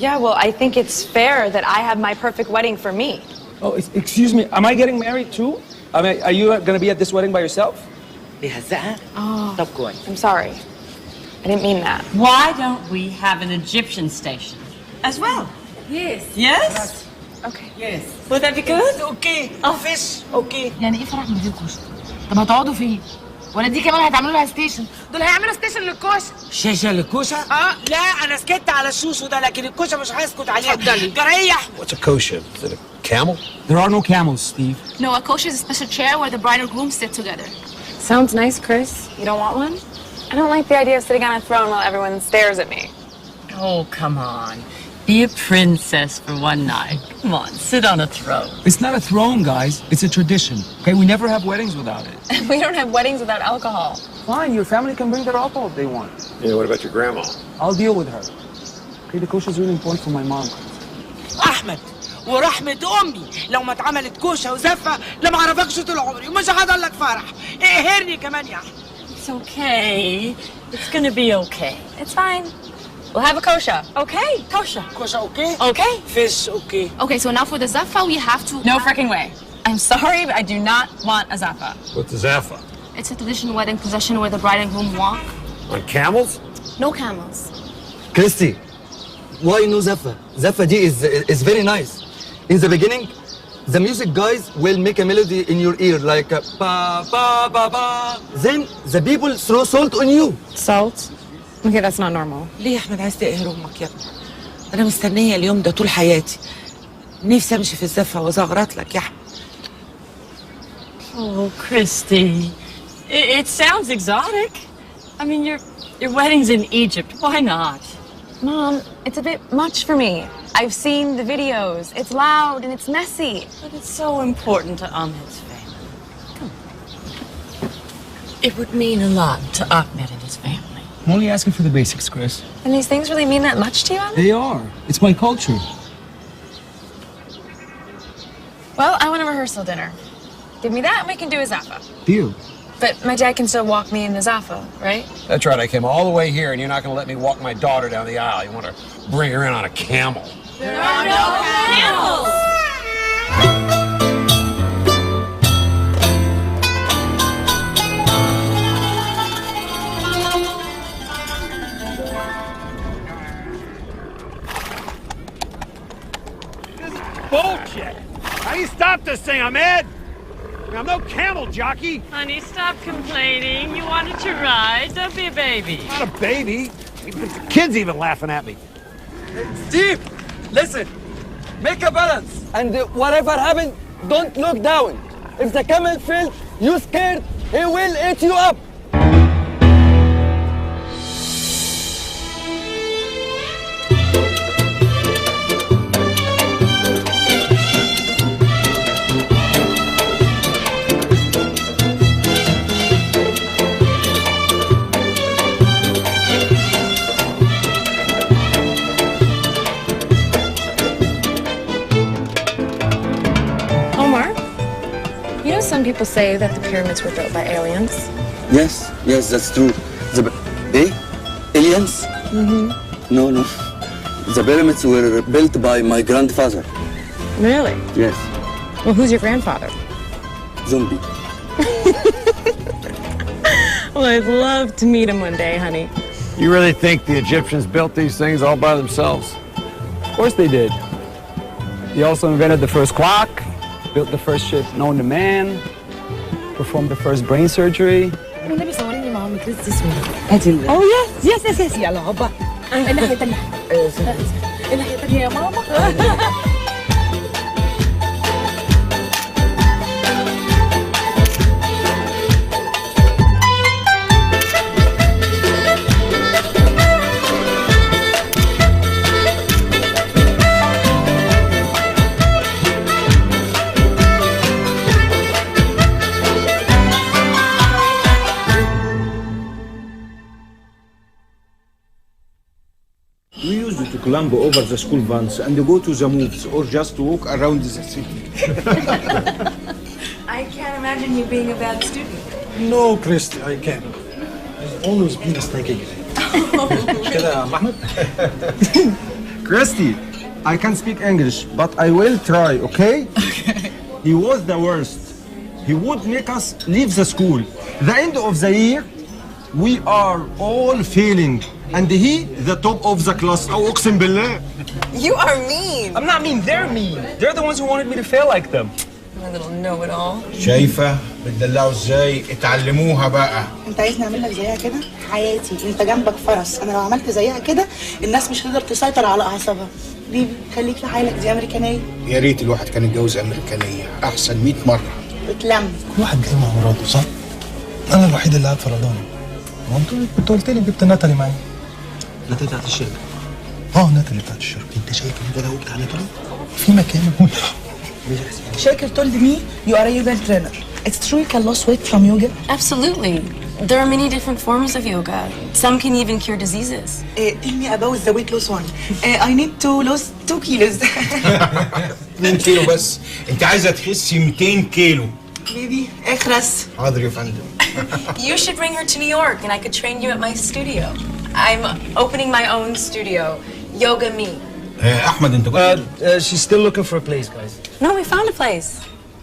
Yeah, well, I think it's fair that I have my perfect wedding for me. Oh, excuse me. Am I getting married too? I mean, are you going to be at this wedding by yourself? بيهزقها؟ Oh, طب كويس. I'm sorry. I didn't mean that. Why don't we have an Egyptian station as well? Yes. Yes? Okay. Yes. Would that be good? Okay. Fish. Okay. يعني ايه فرح من غير كشك؟ طب هتقعدوا فين؟ ولا دي كمان هتعملوا لها ستيشن؟ دول هيعملوا ستيشن للكوشه. شاشه للكوشه؟ لا انا سكت على الشوشو ده لكن الكوشه مش هسكت عليها. اتفضلي. جريح. What's a kosher? Is it a camel? There are no camels, Steve. No, a kosher is a special chair where the bride or groom sit together. Sounds nice, Chris. You don't want one? I don't like the idea of sitting on a throne while everyone stares at me. Oh, come on. Be a princess for one night. Come on, sit on a throne. It's not a throne, guys. It's a tradition. Okay, we never have weddings without it. We don't have weddings without alcohol. Fine, your family can bring their alcohol if they want. Yeah, what about your grandma? I'll deal with her. Okay, the kosher is really important for my mom. احمد ورحمه امي لو ما اتعملت كوشه وزفه لما اعرفكش طول عمري ومش هحضر لك فرح. اقهرني كمان يا احمد. It's okay. It's gonna be okay. It's fine. We'll have a kosher. Okay, kosher. كوشه اوكي. Okay. فيش اوكي. Okay, so now for the zaffa, we have to... No freaking way. I'm sorry, but I do not want a zaffa. What's the Zaffa? It's a traditional wedding procession where the bride and groom walk. On camels? No camels. Christy, why no Zaffa? Zaffa D is very nice. In the beginning, the music guys will make a melody in your ear like a ba ba ba ba. Then the people throw salt on you. Salt? Okay, that's not normal. ليه يا احمد عايز تقهر امك يا ابني؟ انا مستنيه اليوم ده طول حياتي. نفسي امشي في الزفه وازغرط لك يا احمد. Oh, Christy. It sounds exotic. I mean, your wedding's in Egypt. Why not? Mom, it's a bit much for me. I've seen the videos. It's loud and it's messy. But it's so important to Ahmed's family. Come on. It would mean a lot to Ahmed and his family. I'm only asking for the basics, Chris. And these things really mean that much to you, Ahmed? They are. It's my culture. Well, I want a rehearsal dinner. Give me that and we can do a zaffa. Deal. But my dad can still walk me in the zaffa, right? That's right. I came all the way here, and you're not going to let me walk my daughter down the aisle. You want to bring her in on a camel. There are no camels! Bullshit! How do you stop this thing, Ahmed? I'm no camel jockey. Honey, stop complaining. You wanted to ride. Don't be a baby. I'm not a baby. The kid's even laughing at me. Steve, listen. Make a balance. And whatever happens, don't look down. If the camel feels you scared, he will eat you up. people say that the pyramids were built by aliens. Yes, yes, that's true. Aliens? Mm-hmm. No, no. The pyramids were built by my grandfather. Really? Yes. Well, who's your grandfather? Zombie. Well, I'd love to meet him one day, honey. You really think the Egyptians built these things all by themselves? Of course they did. He also invented the first clock, built the first ship known to man, performed the first brain surgery. والنبي صوريني معاهم كريستي سوي. اوه يس يس يس يلا هوبا. الناحية التانية. الناحية التانية يا ماما. We used to climb over the school vans and go to the moves or just walk around the city. I can't imagine you being a bad student. No, Christy, I can't. I've always been a sneaky guy. كده يا محمد. Christy, I can speak English, but I will try, okay? He was the worst. He would make us leave the school. The end of the year, we are all failing. And he, the top of the class. أو أقسم بالله. You are mean. I'm not mean, they're mean. They're the ones who wanted me to fail like them. My little know-it-all. شايفة بتدلعوا ازاي؟ اتعلموها بقى. انت عايزني اعمل لك زيها كده؟ حياتي انت جنبك فرس، انا لو عملت زيها كده الناس مش هتقدر تسيطر على اعصابها. بيبي خليك في حالك، دي امريكانيه. يا ريت الواحد كان يتجوز امريكانيه، احسن 100 مرة. اتلم. كل واحد جاي مع مراته صح؟ انا الوحيد اللي قاعد في رمضان. وانت كنت قلت لي جبت ناتالي معايا. ناتالي بتاعت الشركه. ناتالي بتاعت الشركه. انت شايف ان ده لو بتاع ناتالي في مكان. Shaker told me you are a yoga trainer. It's true you can lose weight from yoga? Absolutely. There are many different forms of yoga. Some can even cure diseases. Tell me about the weight loss one. I need to lose 2 kilos. 2 كيلو بس، انت عايزة تخسي 200 كيلو. بيبي اخرس. حاضر يا فندم. You should bring her to New York and I could train you at my studio. I'm opening my own studio, Yoga Me. أحمد أنت كنت She's still looking for a place, guys. No, we found a place.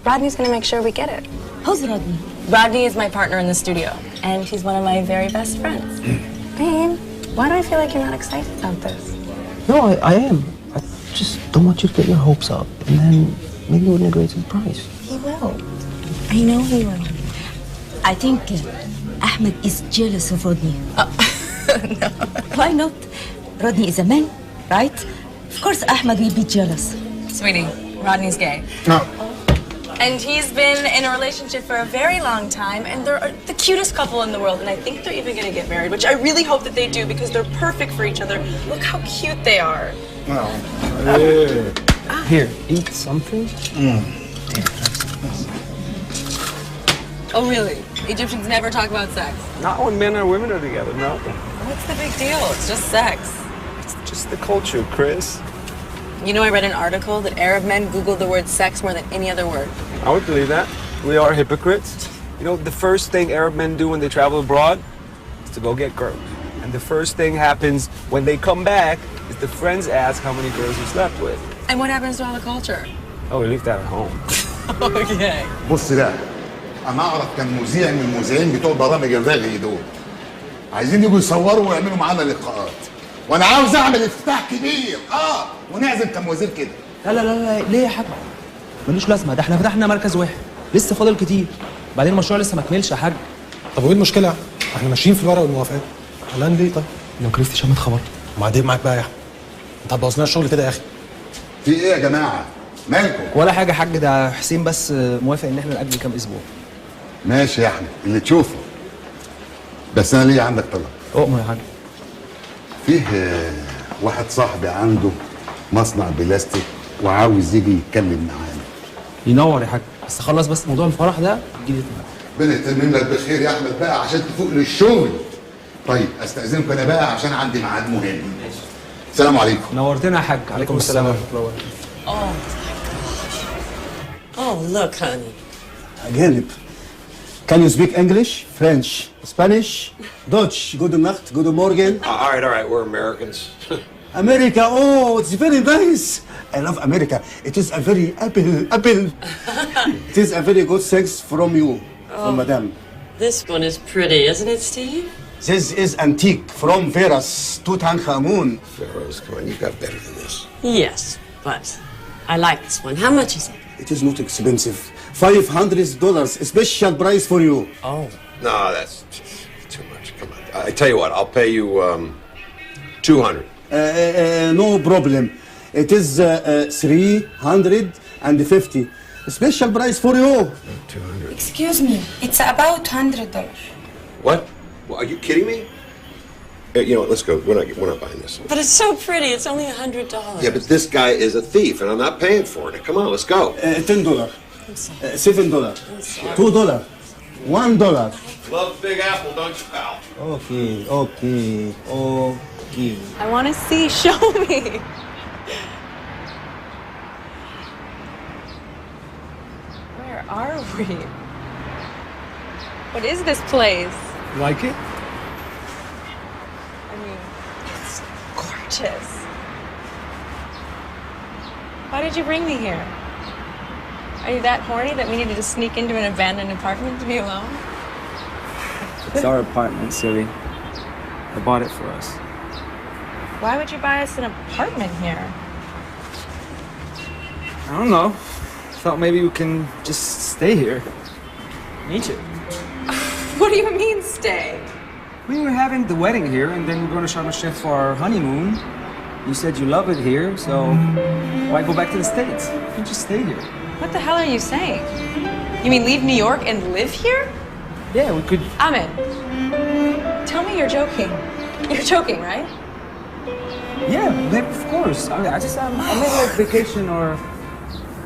Rodney's gonna make sure we get it. Who's Rodney? Rodney is my partner in the studio, and he's one of my very best friends. Babe, why do I feel like you're not excited about this? No, I am. I just don't want you to get your hopes up, and then maybe it wouldn't agree to the price. He will. I know he will. I think Ahmed is jealous of Rodney. No. Why not? Rodney is a man, right? Of course Ahmed will be jealous. Sweetie, Rodney's gay. No. And he's been in a relationship for a very long time, and they're the cutest couple in the world, and I think they're even gonna get married, which I really hope that they do because they're perfect for each other. Look how cute they are. No. Here, eat something. Oh, really? Egyptians never talk about sex? Not when men or women are together, no. What's the big deal? It's just sex. It's just the culture, Chris. You know, I read an article that Arab men Google the word sex more than any other word. I would believe that. We are hypocrites. You know, the first thing Arab men do when they travel abroad is to go get girls. And the first thing happens when they come back is the friends ask how many girls you slept with. And what happens to all the culture? Oh, we leave that at home. Okay. بص ده انا اعرف كان مذيع من المذيعين بتوع برامج الرغي دول عايزين يجوا يصوروا ويعملوا معانا لقاءات وانا عاوز اعمل افتتاح كبير ونعزم كم وزير كده. لا لا لا ليه يا حاج؟ ملوش لازمه، ده احنا فتحنا مركز واحد لسه فاضل كتير، بعدين المشروع لسه ما كملش يا حاج. طب وايه المشكله؟ احنا ماشيين في الورق والموافقات. قلقان ليه طيب؟ لو كريستي شمت خبر. وبعدين معاك بقى يا احمد. انت هتبوظ لنا الشغل كده يا اخي. في ايه يا جماعه؟ مالكم؟ ولا حاجه يا حاج، ده حسين بس موافق ان احنا نأجل كام اسبوع. ماشي يا احمد اللي تشوفه. بس انا ليه عندك طلب. اؤمر يا حاج. فيه واحد صاحبي عنده مصنع بلاستيك وعاوز يجي يتكلم معانا. ينور يا حاج، بس خلص بس موضوع الفرح ده تجيلي ربنا يتمم لك بخير يا احمد بقى عشان تفوق للشغل. طيب استاذنكم انا بقى عشان عندي ميعاد مهم. السلام عليكم. نورتنا يا حاج. عليكم السلام ورحمه الله وبركاته. Oh, look, honey. أجانب. Can you speak English, French, Spanish, Dutch? Guten Nacht, guten Morgen. All right, we're Americans. America, oh, it's very nice. I love America. It is a very apple. It is a very good thanks from you, from Madame. This one is pretty, isn't it, Steve? This is antique from Pharaoh's Tutankhamun. Pharaoh's, come on, you got better than this. Yes, but I like this one. How much is it? It is not expensive. $500, special price for you. Oh. No, that's too much. Come on. I tell you what, I'll pay you 200. No problem. It is 350. Special price for you. 200. Excuse me, it's about $100. What? Well, are you kidding me? You know what? Let's go. We're not buying this. But it's so pretty. It's only $100. Yeah, but this guy is a thief, and I'm not paying for it. Come on, let's go. $10, $7, $2, $1. Love Big Apple, don't you, pal? Okay. I want to see. Show me. Where are we? What is this place? Like it? I mean, it's gorgeous. Why did you bring me here? Are you that horny that we needed to sneak into an abandoned apartment to be alone? It's our apartment, silly. I bought it for us. Why would you buy us an apartment here? I don't know. Thought maybe we can just stay here. Meet you. What do you mean, stay? We were having the wedding here, and then we're going to Sharm el-Sheikh for our honeymoon. You said you love it here, so why go back to the States? You can just stay here. What the hell are you saying? You mean leave New York and live here? Yeah, we could... Ahmed, tell me you're joking. You're joking, right? Yeah, of course. I mean, I made like vacation or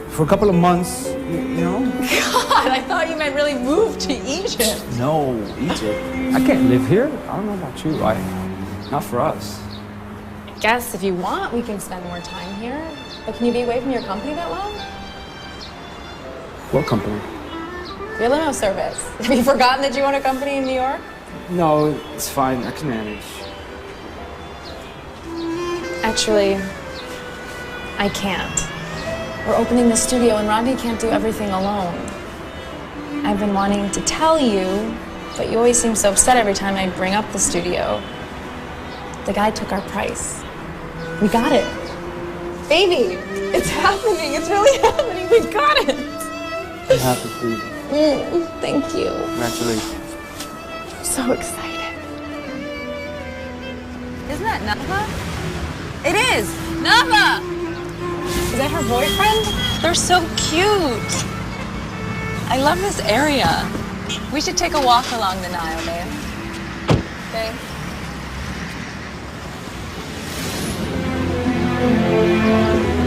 for a couple of months, you know? God, I thought you meant really move to Egypt. No, Egypt. I can't live here. I don't know about you. Not for us. I guess if you want, we can spend more time here. But can you be away from your company that long? What company? Your limo service. Have you forgotten that you own a company in New York? No, it's fine. I can manage. Actually, I can't. We're opening the studio and Rodney can't do everything alone. I've been wanting to tell you, but you always seem so upset every time I bring up the studio. The guy took our price. We got it. Baby, it's happening. It's really happening. We got it. I'm happy for you. Thank you. Congratulations. I'm so excited. Isn't that Nava? It is! Nava! Is that her boyfriend? They're so cute. I love this area. We should take a walk along the Nile, babe. Okay?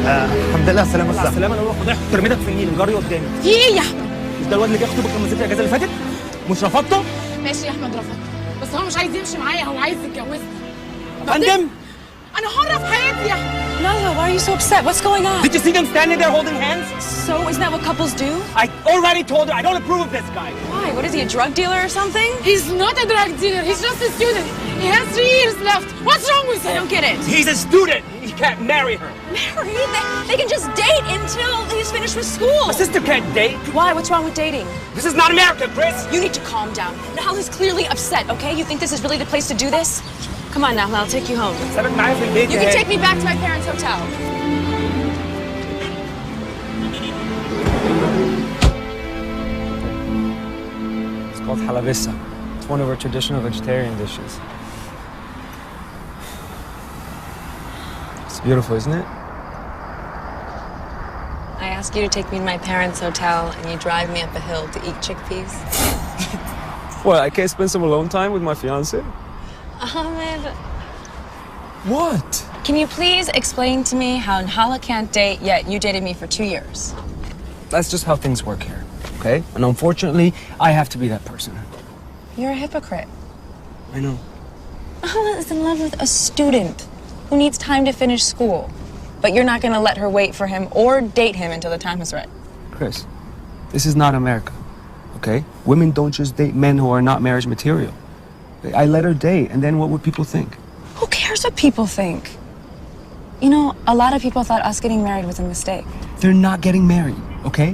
الحمد لله سلامة السلامة. انا فضحت ترميتك في النيل وجري قدامي. في ايه يا احمد؟ مش ده الواد اللي جه يخطبك لما نزلت الاجازة اللي فاتت؟ مش رفضته؟ ماشي يا احمد رفض، بس هو مش عايز يمشي معايا، هو عايز يتجوزني. فندم؟ انا حرة في حياتي يا احمد. Nava, why are you so upset? What's going on? Did you see them standing there holding hands? So, isn't that what couples do? I already told her I don't approve of this guy. Why? What is he, a drug dealer or something? He's not a drug dealer, he's just a student. He has 3 years left. What's wrong with him? I don't get it. He's a student. He can't marry her. Marry? They can just date until he's finished with school. My sister can't date. Why? What's wrong with dating? This is not America, Chris. You need to calm down. Nahal is clearly upset, okay? You think this is really the place to do this? Come on, Nahal, I'll take you home. You can take me back to my parents' hotel. It's called halabissa. It's one of our traditional vegetarian dishes. It's beautiful, isn't it? I ask you to take me to my parents' hotel and you drive me up a hill to eat chickpeas. What, I can't spend some alone time with my fiance? Ahmed. What? Can you please explain to me how Nhala can't date, yet you dated me for 2 years? That's just how things work here, okay? And unfortunately, I have to be that person. You're a hypocrite. I know. Nhala is in love with a student who needs time to finish school. But you're not going to let her wait for him or date him until the time is right. Chris, this is not America. okay? Women don't just date men who are not marriage material. I let her date, and then what would people think? Who cares what people think? You know, a lot of people thought us getting married was a mistake. They're not getting married, okay?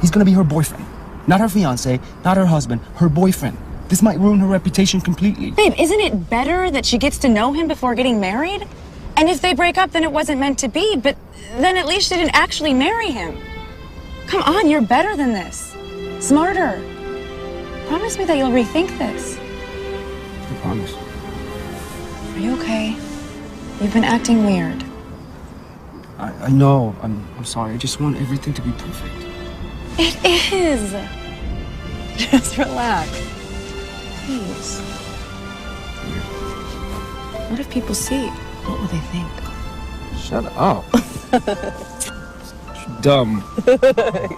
He's gonna be her boyfriend. Not her fiance, not her husband, her boyfriend. This might ruin her reputation completely. Babe, isn't it better that she gets to know him before getting married? And if they break up, then it wasn't meant to be, but then at least she didn't actually marry him. Come on, you're better than this. Smarter. Promise me that you'll rethink this. I promise. Are you okay? You've been acting weird. I know. I'm sorry. I just want everything to be perfect. It is. Just relax. Please. What if people see? What will they think? Shut up. Dumb.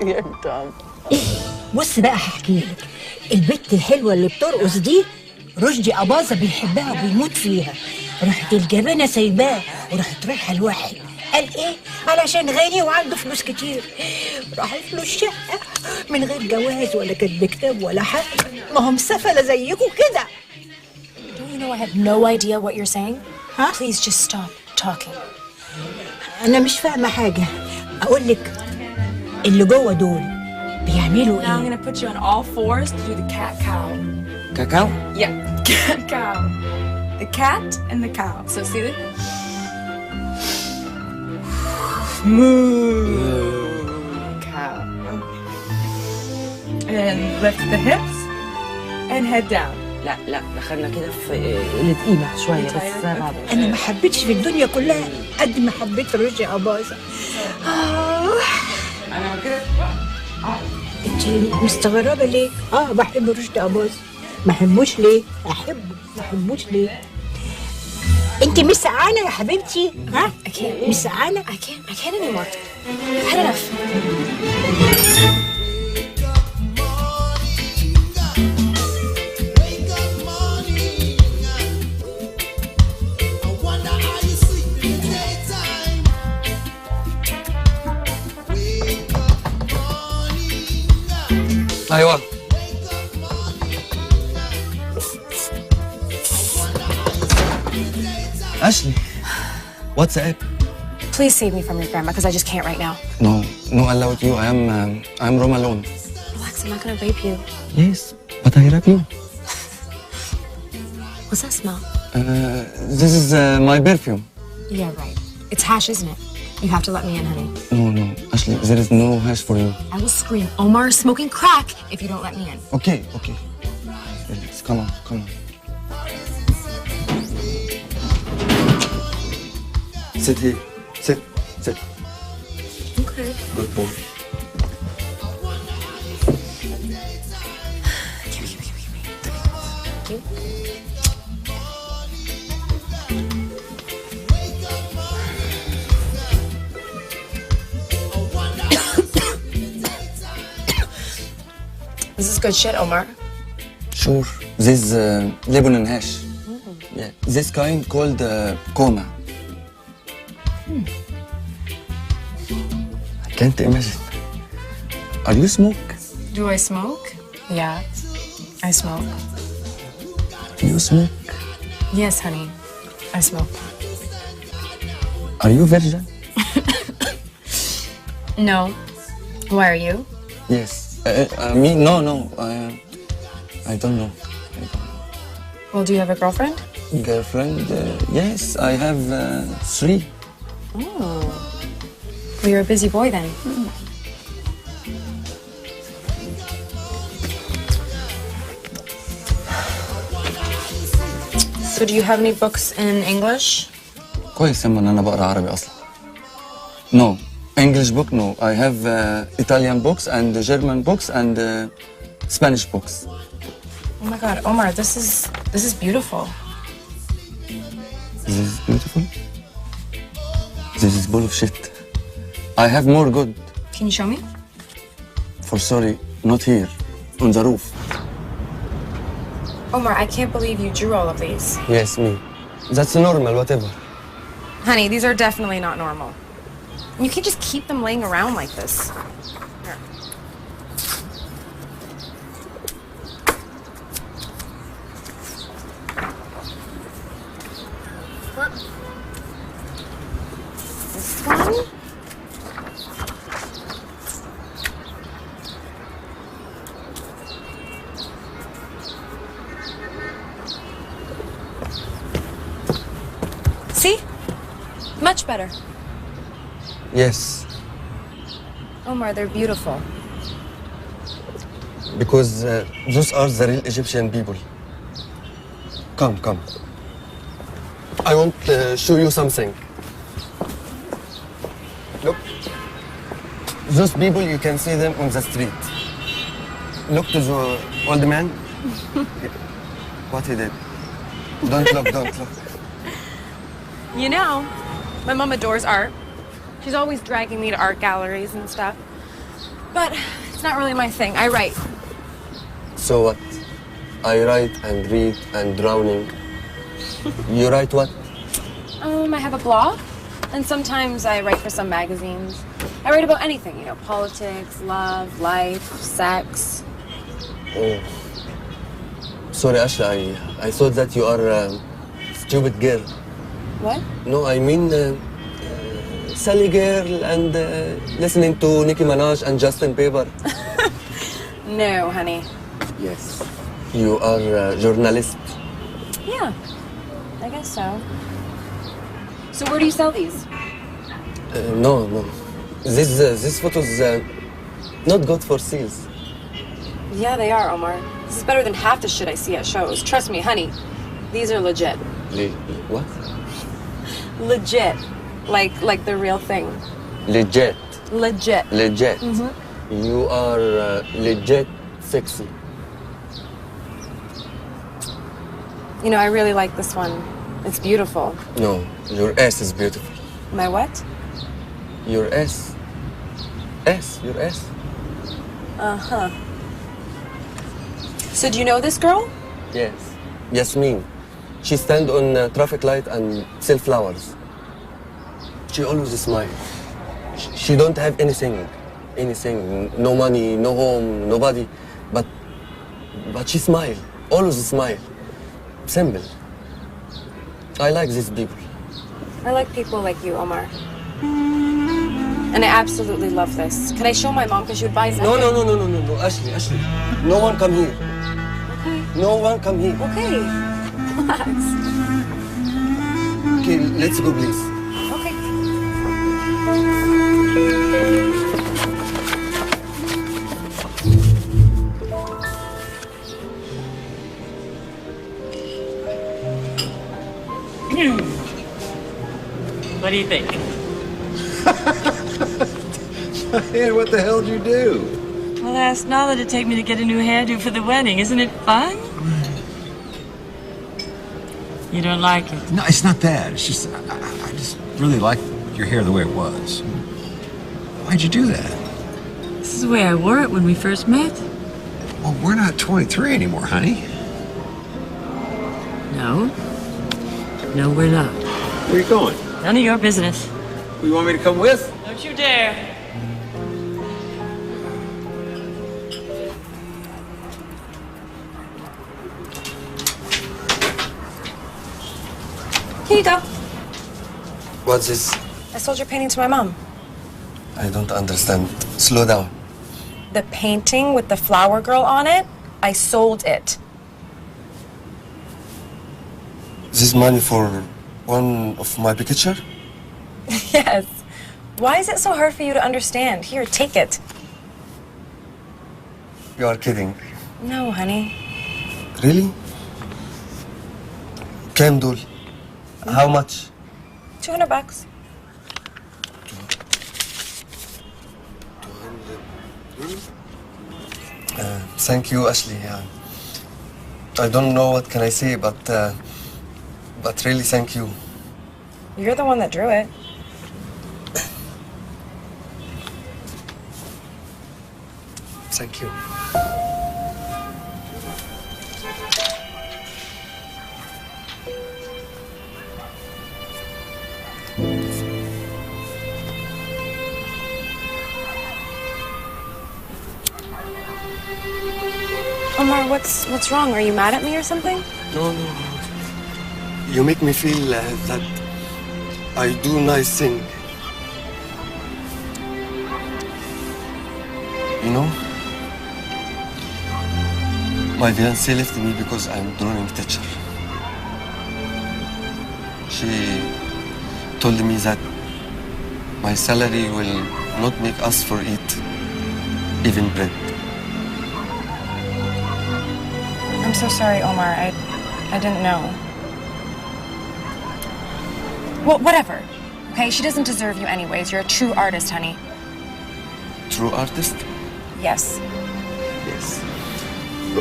You're dumb. بص بقى هحكي لك. البت الحلوه اللي بترقص دي رشدي أباظة بيحبها وبيموت فيها. راحت الجبانه سايباه وراحت رايحه لواحد. قال ايه؟ علشان غني وعنده فلوس كتير. راحت له الشقه من غير جواز ولا كاتب كتاب ولا حاجه. ما هم سفله زيكم كده. Don't you know I have no idea what you're saying? Huh? Please just stop talking. انا مش فاهمه حاجه. اقول لك اللي جوه دول بيعملوا Now I'm ايه؟ gonna put you on all fours to do the cat-cow. Cacao? Yeah, cat-cow. The cat and the cow. So see this? Moo. Cow. And lift the hips and head down. لا لا دخلنا كده في قلة قيمة شوية بس انا ما حبيتش في الدنيا كلها قد ما حبيت رشدي أباظة. انا كده انت مستغربه ليه؟ بحب رشدي أباظة. ما احبوش ليه؟ احبه. ما احبوش ليه؟ انت مش سعانه يا حبيبتي؟ ها؟ مش سعانه؟ I can't anymore. I've had enough. ايوه Ashley, what's up? Please save me from your grandma, because I just can't right now. No, allowed you. I'm Rome alone. Relax, I'm not gonna rape you. Yes, but I love you. What's that smell? This is my perfume. Yeah, right. It's hash, isn't it? You have to let me in, honey. No, Ashley, there is no hash for you. I will scream, Omar is smoking crack if you don't let me in. Okay. Relax, come on. Sit here. Sit. Okay. Good boy. This is good shit, Omar. Sure. This is Lebanon hash. Yeah. This kind called coma. I can't imagine. Are you smoke? Do I smoke? Yeah, I smoke. Do you smoke? Yes, honey, I smoke. Are you virgin? No. Why are you? Yes. Me? No. I don't know. Well, do you have a girlfriend? Girlfriend? Yes, I have 3. Oh. Well, you're a busy boy then. So do you have any books in English? كويس يما إن أنا بقرا عربي أصلا. No. English book, no. I have Italian books and German books and Spanish books. Oh my God, Omar, this is beautiful. This is beautiful. This is bull of shit. I have more good. Can you show me? For sorry, not here. On the roof. Omar, I can't believe you drew all of these. Yes, me. That's normal, whatever. Honey, these are definitely not normal. You can't just keep them laying around like this. Here. This one. See? Much better. Yes, Omar, they're beautiful. because those are the real Egyptian people. Come, come. I want to show you something. Look. Those people, you can see them on the street. Look to the old man. What he did. Don't look, don't look. You know, my mom adores art. She's always dragging me to art galleries and stuff. But it's not really my thing. I write. So what? I write and read and drowning. You write what? I have a blog, and sometimes I write for some magazines. I write about anything, you know, politics, love, life, sex. Oh. Sorry, Ashley, I thought that you are a stupid girl. What? No, I mean Sally girl and listening to Nicki Minaj and Justin Bieber. No, honey. Yes. You are a journalist. Yeah, I guess so. So where do you sell these? No, no. This photo's not good for sales. Yeah, they are, Omar. This is better than half the shit I see at shows. Trust me, honey. These are legit. What? Legit. Like the real thing. Legit. Legit. Legit. Mhm. You are legit sexy. You know, I really like this one. It's beautiful. No, your ass is beautiful. My what? Your ass. Ass, your ass. Uh-huh. So do you know this girl? Yes. Yasmin. She stand on traffic light and sell flowers. She always smile. She don't have anything. No money, no home, nobody. But she smile. Always smile. Simple. I like these people. I like people like you, Omar. And I absolutely love this. Can I show my mom because she would buy something? No, Ashley. No one come here. Okay. No one come here. Okay. Relax. Okay, let's go, please. Okay. What do you think? Man, what the hell did you do? Well, I asked Nala to take me to get a new hairdo for the wedding. Isn't it fun? You don't like it? No, it's not that. It's just, I just really like your hair the way it was. Why'd you do that? This is the way I wore it when we first met. Well, we're not 23 anymore, honey. No. No, we're not. Where are you going? None of your business. You want me to come with? Don't you dare. Here you go. What's this? I sold your painting to my mom. I don't understand. Slow down. The painting with the flower girl on it, I sold it. This money for one of my picture? Yes. Why is it so hard for you to understand? Here, take it. You are kidding. No, honey. Really? كام دول? How much? $200. Thank you, Ashley. I don't know what can I say, but really thank you. You're the one that drew it. Thank you. Omar, what's wrong? Are you mad at me or something? No. You make me feel that I do nice thing. You know, my fiancée left me because I'm drawing teacher. She told me that my salary will not make us for eat even bread. I'm so sorry, Omar. I didn't know. Well, whatever. Okay, she doesn't deserve you anyways. You're a true artist, honey. True artist? Yes. Yes.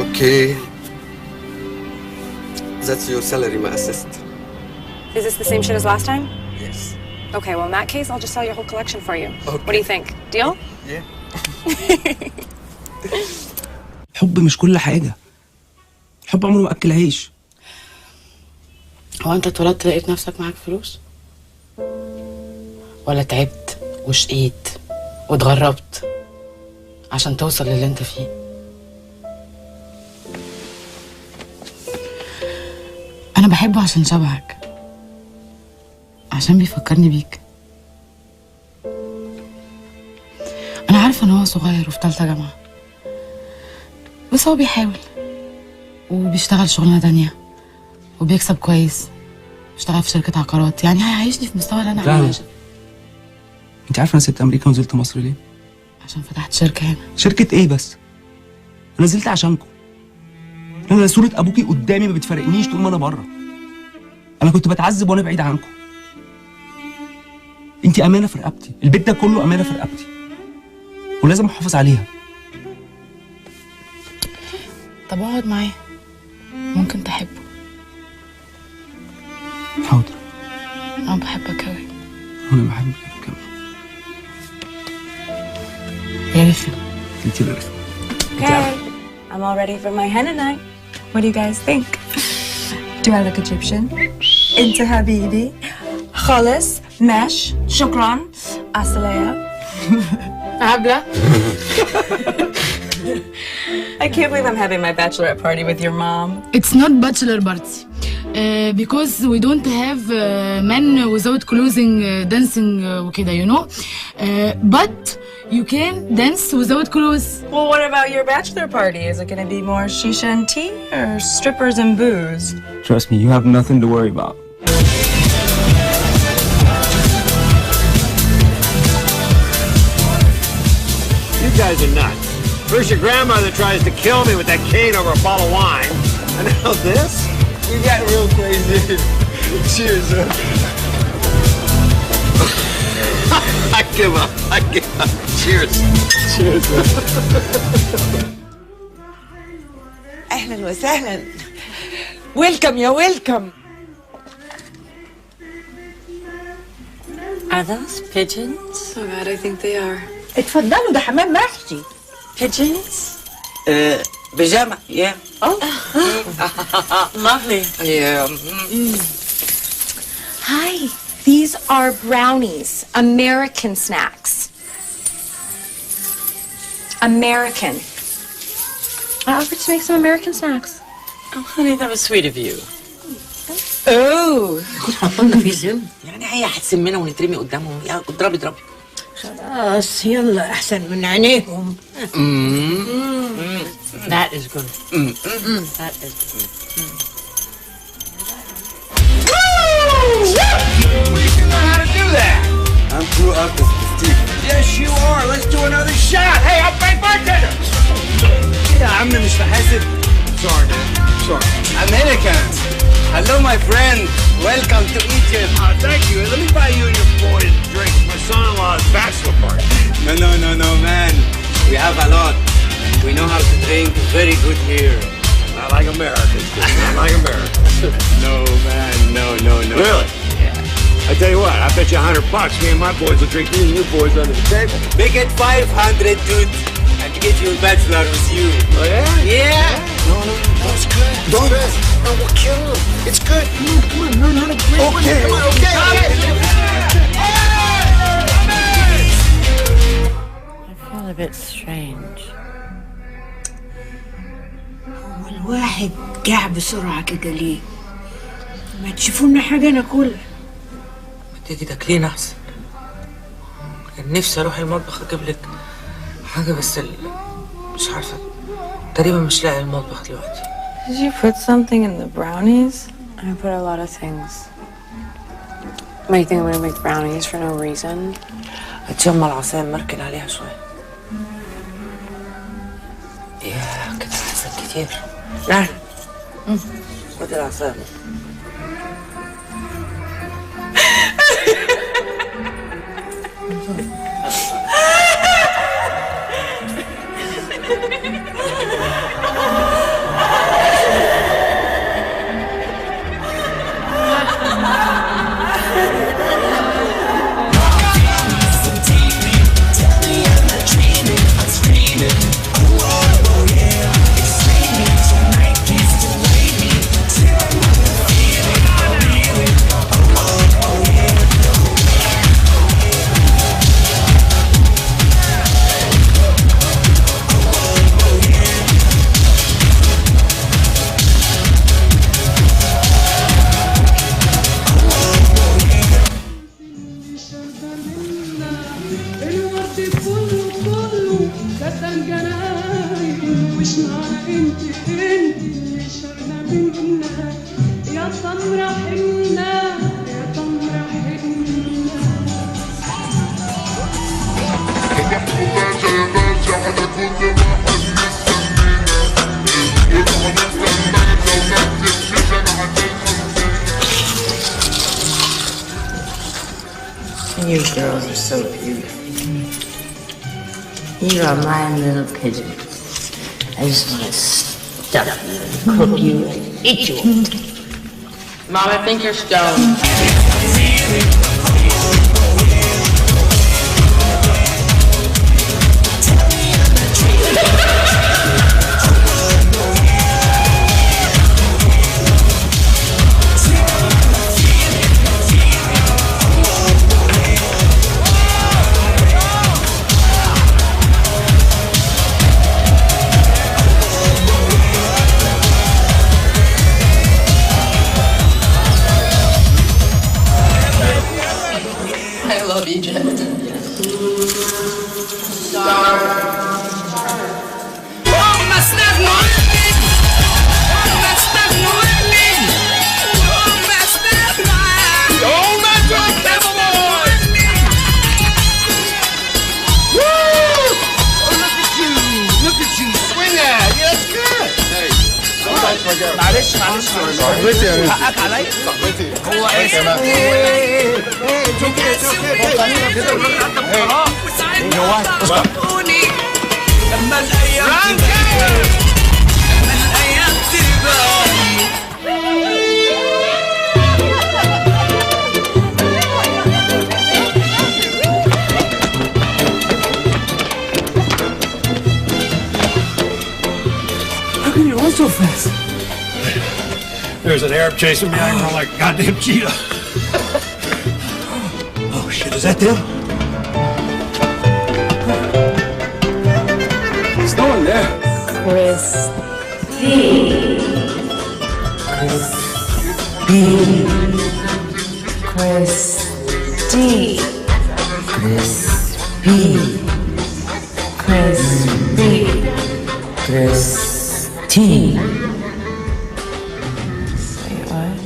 Okay. That's your salary, my assist. Is this the same shit as last time? Yes. Okay, well, in that case, I'll just sell your whole collection for you. Okay. What do you think? Deal? Yeah. الحب مش كل حاجة. الحب عمره ما أكل عيش. هو انت اتولدت لقيت نفسك معاك فلوس؟ ولا تعبت وشقيت واتغربت عشان توصل للي انت فيه؟ انا بحبه عشان شبهك، عشان بيفكرني بيك. انا عارفه ان هو صغير وفي تالتة جامعة، بس هو بيحاول وبيشتغل شغلانة تانية وبيكسب كويس، بيشتغل في شركة عقارات، يعني هيعيشني في مستوى اللي انا عايزاه. انت عارفه انا سبت امريكا ونزلت مصر ليه؟ عشان فتحت شركة هنا. شركة ايه بس؟ انا نزلت عشانكم. انا صورة ابوكي قدامي ما بتفرقنيش طول ما انا بره. انا كنت بتعذب وانا بعيد عنكم. انت امانة في رقبتي، البيت ده كله امانة في رقبتي. ولازم احافظ عليها. طب اقعد معاه، ممكن تحبه. حاضر. انا بحبك اوي. وانا بحبك كمان. يا رخم. انت اللي رخم. Okay, I'm all ready for my henna night. What do you guys think? Do I look Egyptian? Into habibi. خالص. Mesh. شكرا. Asalaya. عبلة. I can't believe I'm having my bachelorette party with your mom. It's not bachelor party. Because we don't have men without clothing dancing وكده, you know. But you can dance without clothes. Well, what about your bachelor party? Is it going to be more shisha and tea or strippers and booze? Trust me, you have nothing to worry about. You guys are nuts. First your grandmother tries to kill me with that cane over a bottle of wine, and now this? You got real crazy. Cheers. I give up. I give up. Cheers. Cheers. اهلا وسهلا. ويلكم يا ويلكم. Are those pigeons? Oh God, I think they are. اتفضلوا ده حمام محشي. Pigeons? بيجامة. Yeah. Oh. Lovely. Yeah. Hi, these are brownies, American snacks. American. I offered to make some American snacks. Oh, honey, that was sweet of you. اوه. كنت حاطلنا في سم. يعني هي هتسمنا ونترمي قدامهم. يا اضربي اضربي. خلاص يلا احسن من عينيهم. That is good. That is good. You know how to do that. I'm true artist, Steve. Yes, you are. Let's do another shot. Hey, I'm my bartender. Yeah, I'm Mr. Hasid. Sorry, man. Sorry. Americans. Hello, my friend. Welcome to Egypt. Thank you. Let me buy you and your boys a drink. My son-in-law's bachelor party. No, man. We have a lot. We know how to drink very good here. Not like Americans. Not like Americans. No, man. No. Really? Yeah. I tell you what, I bet you $100 me and my boys will drink you and your boys under the table. Make it 500, dude, and get your bachelor with you. Oh, yeah? Yeah. No, it's good. Don't. No, we'll kill him. It's good. Come on, learn how to drink. Okay. Come on, okay. I feel a bit strange. الواحد قاع بسرعة كده ليه؟ ما تشوفوا لنا حاجه ناكلها. تيجي تاكلين احسن. كان نفسي اروح المطبخ اجيب لك حاجه بس مش عارفه تقريبا مش لاقي المطبخ دلوقتي. Did you put something in the brownies? I put a lot of things. Why, you think I'm gonna make brownies for no reason? اتشم العصايه مركل عليها شويه. يا كده حسن كتير. لا خدي العصايه. You girls are so beautiful. You are my little pigeons. I just want to stuff you and cook you and eat you. Mom, I think you're stoned. I love Egypt. معلش صاحبتي يا حقك عليا صاحبتي هو ايه لما الايام How can you run so fast? There's an Arab chasing me. I run like a goddamn cheetah. Oh shit, is that them? There's no one there. Christine. Wait, what?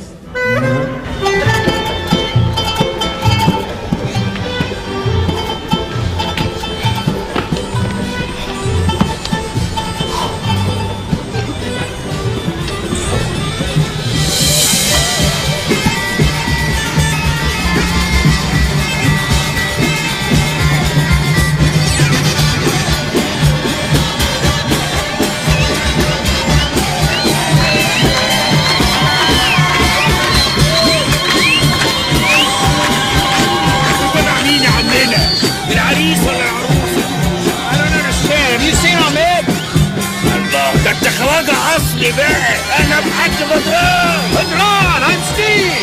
العريس ولا العروسة؟ I don't understand. Have you seen Ahmed? الله ده انت خواجة أصلي بقى. أنا بحاج بدران. I'm Steve.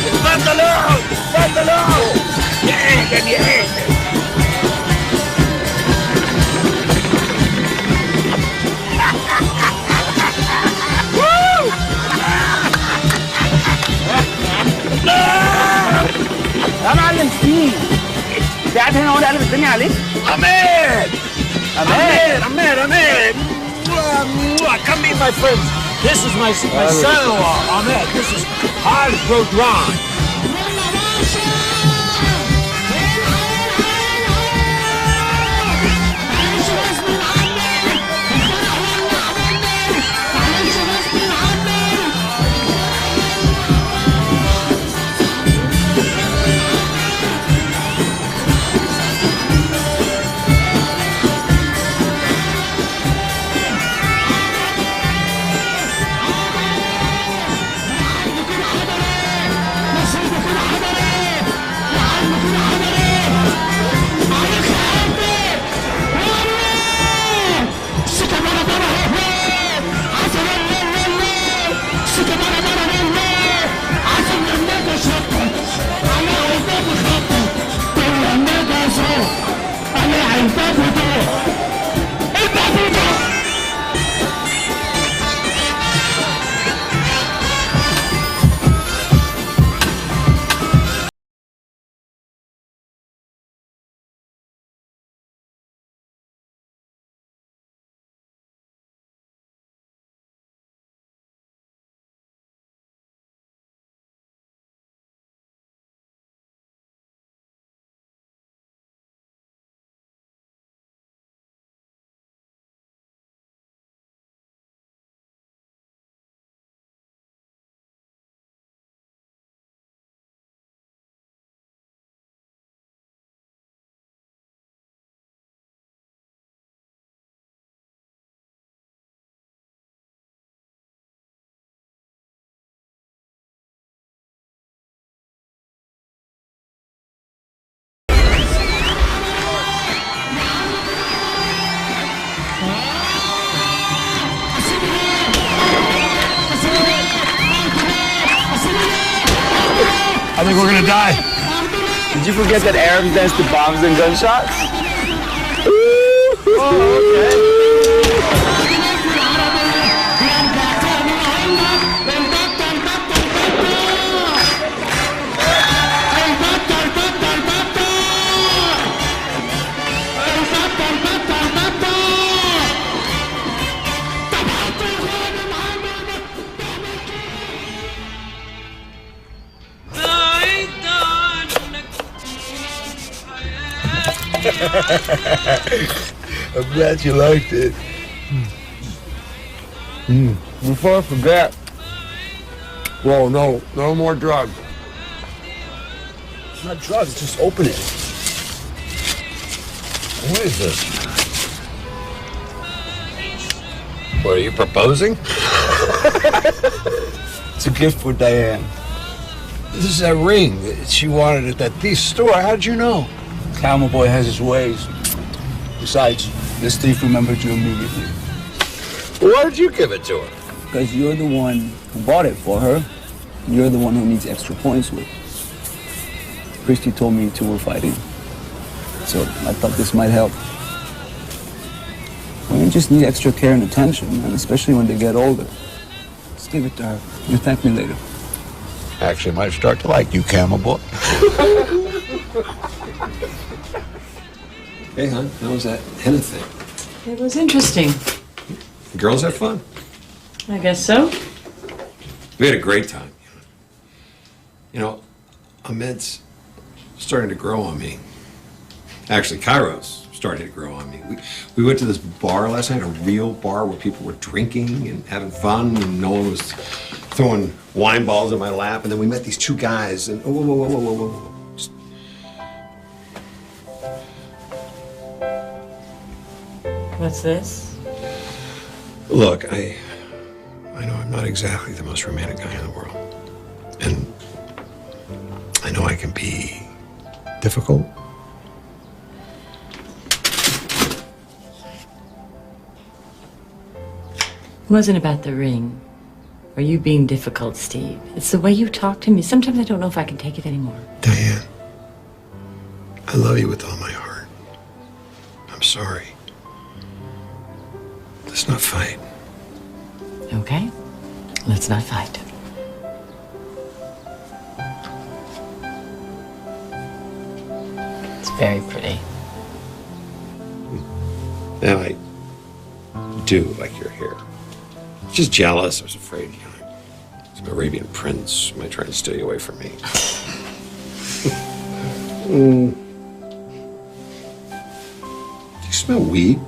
اتفضل اقعد. اتفضل اقعد. يا أهلا يا أهلا. قاعد هنا وانا قلب الدنيا عليك؟ Ahmed! Ahmed! Come meet my friends. This is my son-in-law, Ahmed. This is Haj Rodran. I think we're gonna die. Did you forget that Arabs dance to bombs and gunshots? Oh, okay. I'm glad you liked it. Before I forget. Whoa, no more drugs. It's not drugs, just open it. What is this? What, are you proposing? It's a gift for Diane. This is a ring. She wanted it at this store. How'd you know? Camel Boy has his ways. Besides, this thief remembered you immediately. Why did you give it to her? Because you're the one who bought it for her. You're the one who needs extra points with. Christy told me two were fighting. So I thought this might help. Women just need extra care and attention, and especially when they get older. Just give it to her. You'll thank me later. Actually, might start to like you, Camel Boy. Hey, hon, how was that henna thing? It was interesting. The girls have fun. I guess so. We had a great time. You know, Ahmed's starting to grow on me. Actually, Kairos started to grow on me. We went to this bar last night, a real bar where people were drinking and having fun, and no one was throwing wine balls in my lap. And then we met these two guys, and whoa. What's this? Look, I know I'm not exactly the most romantic guy in the world. And I know I can be difficult. It wasn't about the ring or you being difficult, Steve. It's the way you talk to me. Sometimes I don't know if I can take it anymore. Diane, I love you with all my heart. I'm sorry. Let's not fight. Okay? Let's not fight. It's very pretty. And I do like your hair. Just jealous. I was afraid, you know, some Arabian prince might try to steal you away from me. Do you smell weed?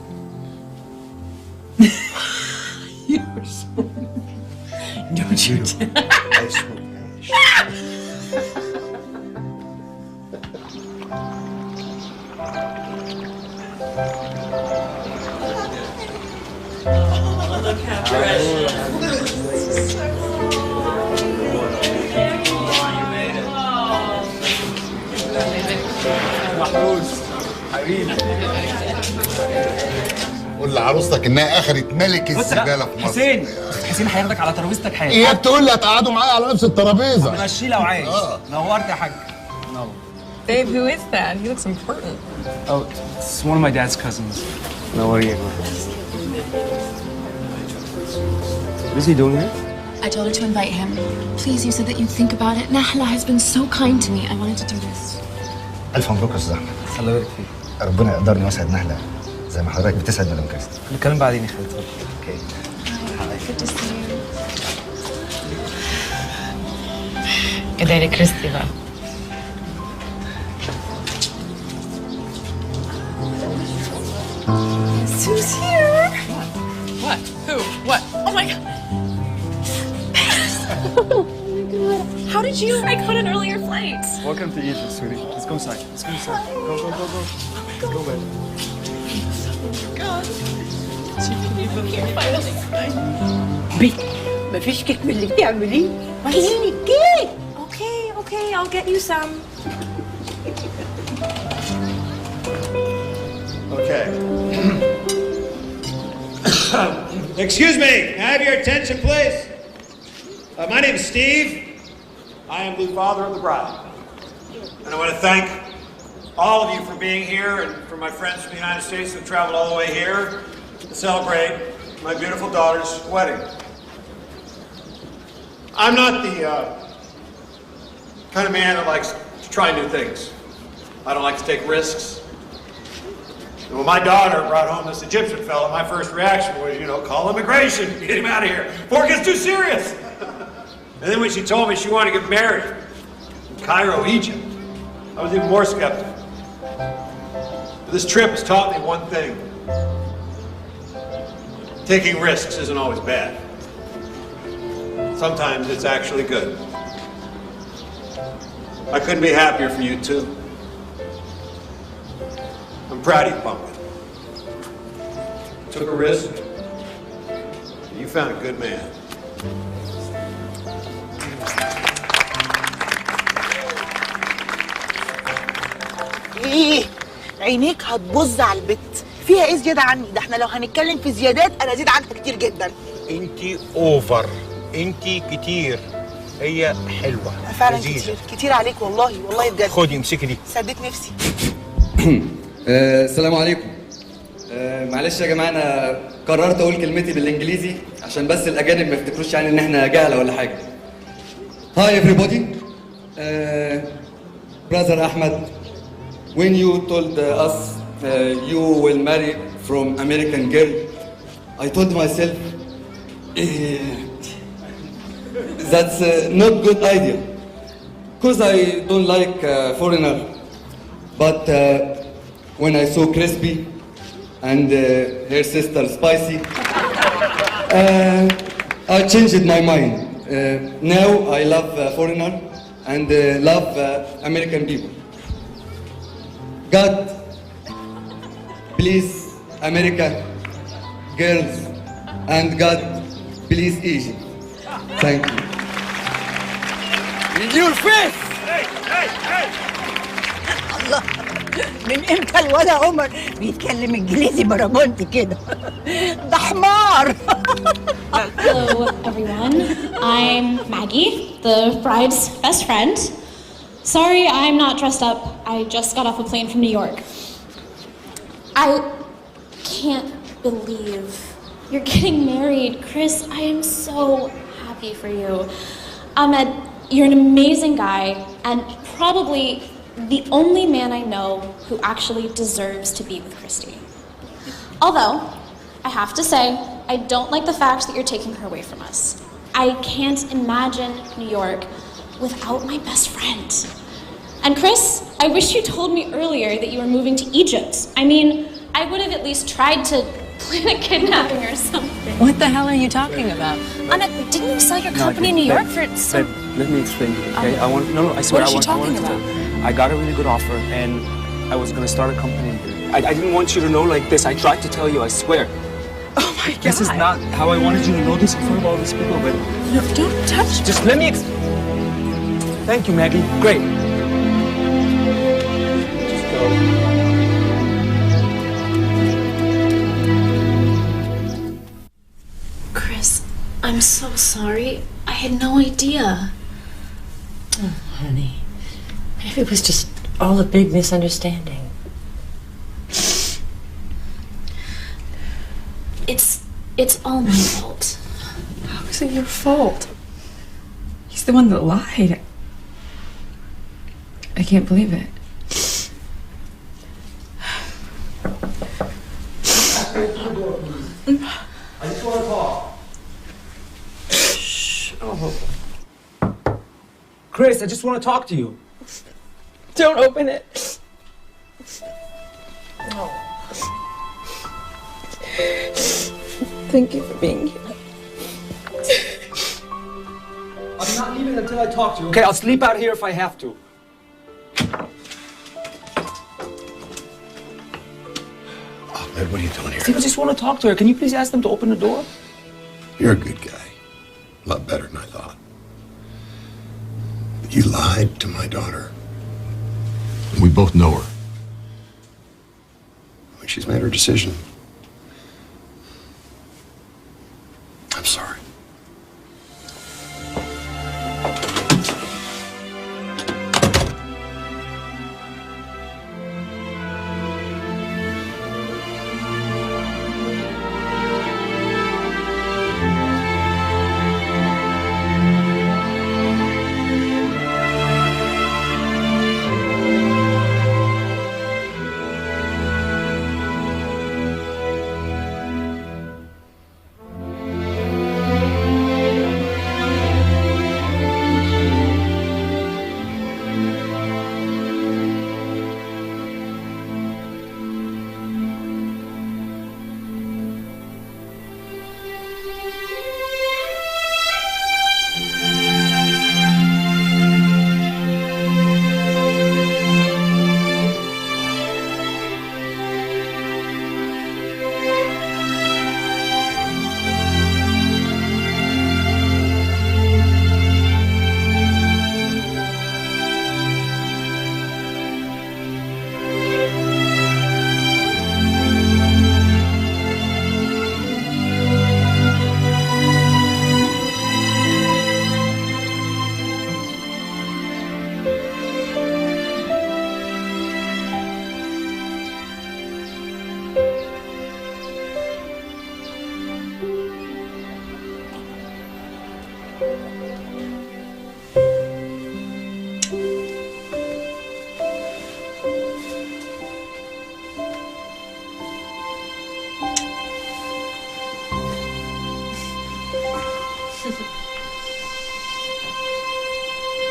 You're so... Don't you I smoke Look how precious. قول لعروستك انها اخرت ملك الزباله في مصر. حسين حسين هياخدك على ترابيزتك حالا. هي بتقول لي هتقعدوا معايا على نفس الترابيزه. مشي لو عايز. نورت يا حاج. نور. Babe, who is that? He looks important. Oh, it's one of my dad's cousins. نوريه. What is he doing here? I told her to invite him. Please, you said that you'd think about it. Nahla has been so kind to me. I wanted to do this. الف مبروك يا استاذ احمد. الله يبارك فيك. ربنا يقدرني واسعد نهله زي ما حضرتك بتسعد مدام كريست. نتكلم بعدين يا خالد. اوكي. Good to see you. ادعي لكريستي بقى. Sue's here. What? Who? What? Oh my god. Oh my god. How did you? I caught an earlier flight. Welcome to Egypt, sweetie. Let's go inside. Let's go inside. Go, go, go, go. Let's go, baby. God. بنت مفيش كيك من اللي بتعمليه. اديني الكيك. Okay, okay, I'll get you some. Okay. Excuse me, can I have your attention, please? My name is Steve. I am the father of the bride. And I want to thank all of you for being here and for my friends from the United States who traveled all the way here to celebrate my beautiful daughter's wedding. I'm not the kind of man that likes to try new things. I don't like to take risks. When my daughter brought home this Egyptian fella, my first reaction was, you know, call immigration, get him out of here before it gets too serious. And then when she told me she wanted to get married in Cairo, Egypt, I was even more skeptical. But this trip has taught me one thing. Taking risks isn't always bad. Sometimes it's actually good. I couldn't be happier for you two. I'm proud of you, Pumpkin. Took a risk. And you found a good man. ايه عينيك هتبظ على البت. فيها ايه زياده عني؟ ده احنا لو هنتكلم في زيادات انا ازيد عنها كتير جدا. انتي اوفر، انتي كتير. هي حلوه فعلا لذيذة. كتير عليك والله والله بجد. خدي امسكي دي. سديت نفسي. السلام عليكم. معلش يا جماعه انا قررت اقول كلمتي بالانجليزي عشان بس الاجانب ما يفتكروش يعني ان احنا جهله ولا حاجه. Hi everybody. Brother Ahmed, when you told us you will marry from American girl, I told myself that's not good idea because I don't like foreigner. But when I saw Crispy and her sister Spicy, I changed my mind. Now I love foreigner and love American people. God, please America, girls, and God, please Egypt. Thank you. In your face! Hey, hey, hey! الله، من امتى الولد عمر بيتكلم انجليزي برامونتي كده؟ ده حمار. Hello, everyone. I'm Maggie, the bride's best friend. Sorry, I'm not dressed up. I just got off a plane from New York. I can't believe you're getting married. Chris, I am so happy for you. Ahmed, you're an amazing guy and probably the only man I know who actually deserves to be with Christy. Although, I have to say, I don't like the fact that you're taking her away from us. I can't imagine New York without my best friend. And Chris, I wish you told me earlier that you were moving to Egypt. I mean, I would have at least tried to plan a kidnapping or something. What the hell are you talking about? Anna, didn't you sell your company in New York for some... Babe, let me explain to you, okay? I swear, What is she I wanted talking to. I got a really good offer, and I was gonna start a company. I didn't want you to know like this. I tried to tell you, I swear. Oh my God. This is not how I wanted you to know this in front of all these people, but... No, don't touch me. Just let me Thank you, Maggie. Great. Just go. Chris, I'm so sorry. I had no idea. Oh, honey. Maybe it was just all a big misunderstanding. It's all my fault. How is it your fault? He's the one that lied. I can't believe it. I just want to talk. Shh. Oh. Chris, I just want to talk to you. Don't open it. Oh. Thank you for being here. I'm not leaving until I talk to you. Okay, I'll sleep out here if I have to. Ahmed, what are you doing here? I just want to talk to her. Can you please ask them to open the door? You're a good guy. A lot better than I thought. You lied to my daughter. We both know her. When she's made her decision. I'm sorry.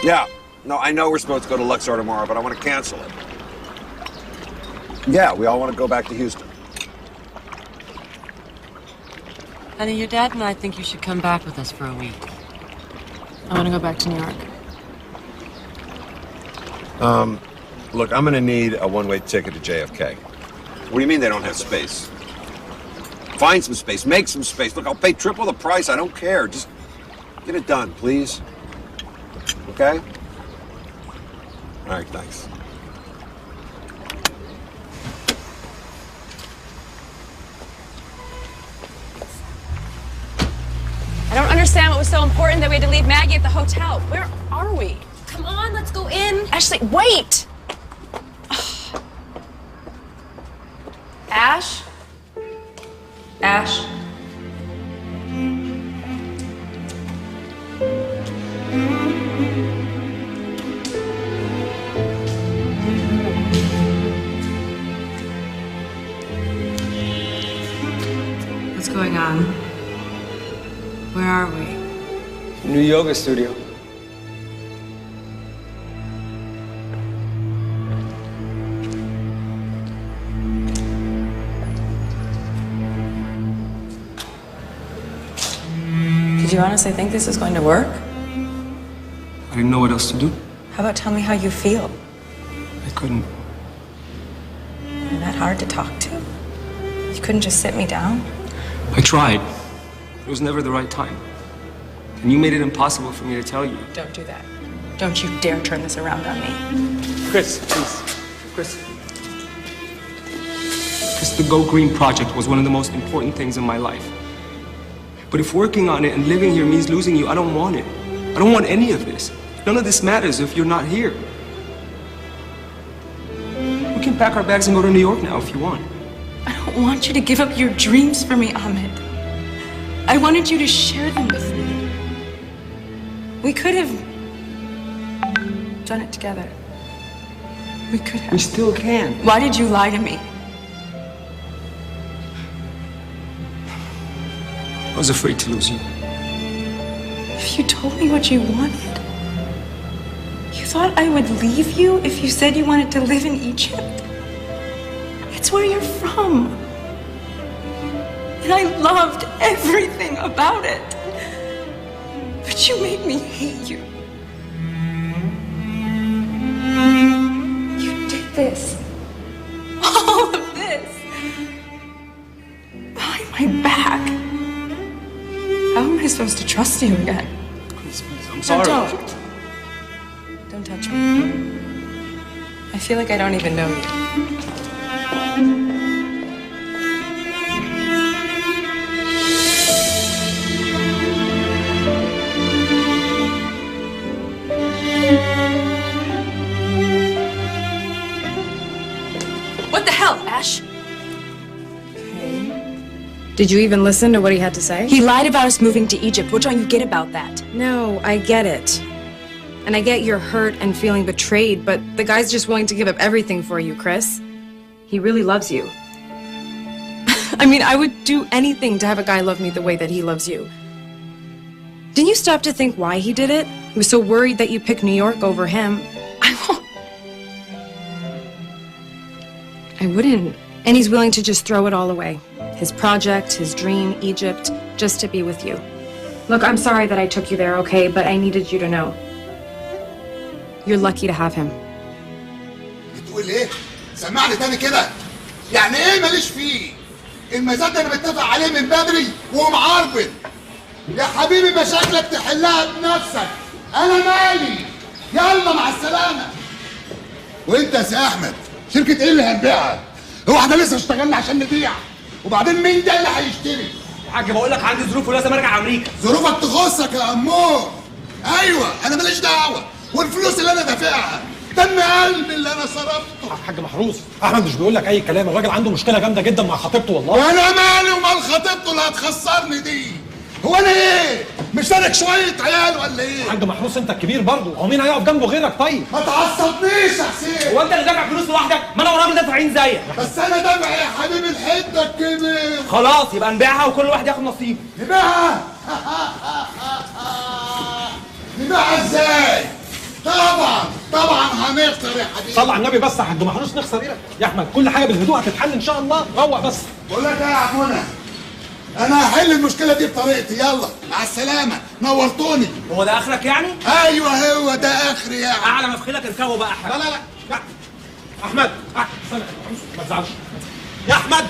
Yeah. No, I know we're supposed to go to Luxor tomorrow, but I want to cancel it. Yeah, we all want to go back to Houston. Honey, your dad and I think you should come back with us for a week. I want to go back to New York. Look, I'm going to need a one-way ticket to JFK. What do you mean they don't have space? Find some space. Make some space. Look, I'll pay triple the price. I don't care. Just get it done, please. Okay? All right, thanks. I don't understand what was so important that we had to leave Maggie at the hotel. Where are we? Come on, let's go in. Ashley, wait! Ash? Ash? New yoga studio. Did you honestly think this is going to work? I didn't know what else to do. How about tell me how you feel? I couldn't. Isn't that hard to talk to? You couldn't just sit me down? I tried. It was never the right time. And you made it impossible for me to tell you. Don't do that. Don't you dare turn this around on me. Chris, please. Chris. Chris, the Go Green project was one of the most important things in my life. But if working on it and living here means losing you, I don't want it. I don't want any of this. None of this matters if you're not here. We can pack our bags and go to New York now if you want. I don't want you to give up your dreams for me, Ahmed. I wanted you to share them with me. We could have done it together. We could have. We still can. Why did you lie to me? I was afraid to lose you. If you told me what you wanted, you thought I would leave you if you said you wanted to live in Egypt? It's where you're from. And I loved everything about it. But you made me hate you. You did this. All of this. Behind my back. How am I supposed to trust you again? Please, I'm sorry. No, don't. Don't touch me. I feel like I don't even know you. What the hell, Ash? Did you even listen to what he had to say? He lied about us moving to Egypt. What don't you get about that? No, I get it. And I get you're hurt and feeling betrayed, but the guy's just willing to give up everything for you, Chris. He really loves you. I mean, I would do anything to have a guy love me the way that he loves you. Didn't you stop to think why he did it? He was so worried that you picked New York over him. I wouldn't. And he's willing to just throw it all away. His project, his dream, Egypt, just to be with you. Look, I'm sorry that I took you there, okay? But I needed you to know. You're lucky to have him. بتقول ايه؟ سمعني تاني كده. يعني ايه ماليش فيه؟ المزاد ده انا متفق عليه من بدري ومعربد. يا حبيبي مشاكلك تحلها بنفسك. انا مالي. يلا مع السلامة. وانت يا سي احمد شركة ايه اللي هنبيعها؟ هو احنا لسه اشتغلنا عشان نبيع. وبعدين مين ده اللي هيشتري؟ يا حاج بقول لك عندي ظروف ولازم ارجع امريكا. ظروفك تخصك يا امور. ايوه انا ماليش دعوه والفلوس اللي انا دافعها دم قلبي اللي انا صرفته. حاج محروس احمد مش بيقول لك اي كلام، الراجل عنده مشكله جامده جدا مع خطيبته والله. وانا مالي ومال خطيبته اللي هتخسرني دي؟ هو انا ايه؟ مش انا شويه عيال ولا ايه؟ حاج محروس انت الكبير برضه، هو مين هيقف جنبه غيرك؟ طيب ما تعصبنيش يا حسين. هو انت اللي دافع فلوس لوحدك؟ ما انا وراجل دافعين زيك. بس انا دافع يا حبيبي الحته الكبير. خلاص يبقى نبيعها وكل واحد ياخد نصيبه. نبيعها؟ نبيعها ازاي؟ طبعا هنخسر يا حبيبي. صلى على النبي بس يا حاج محروس، نخسر ايه يا احمد؟ كل حاجه بالهدوء هتتحل ان شاء الله، روق بس. بقول لك ايه يا عمونه؟ انا هحل المشكله دي بطريقتي. يلا مع السلامه، نورتوني. هو ده اخرك يعني؟ ايوه هو ده اخري يعني. اعلى مفخلك اركبه بقى احمد. لا احمد استنى ما تزعلش يا احمد.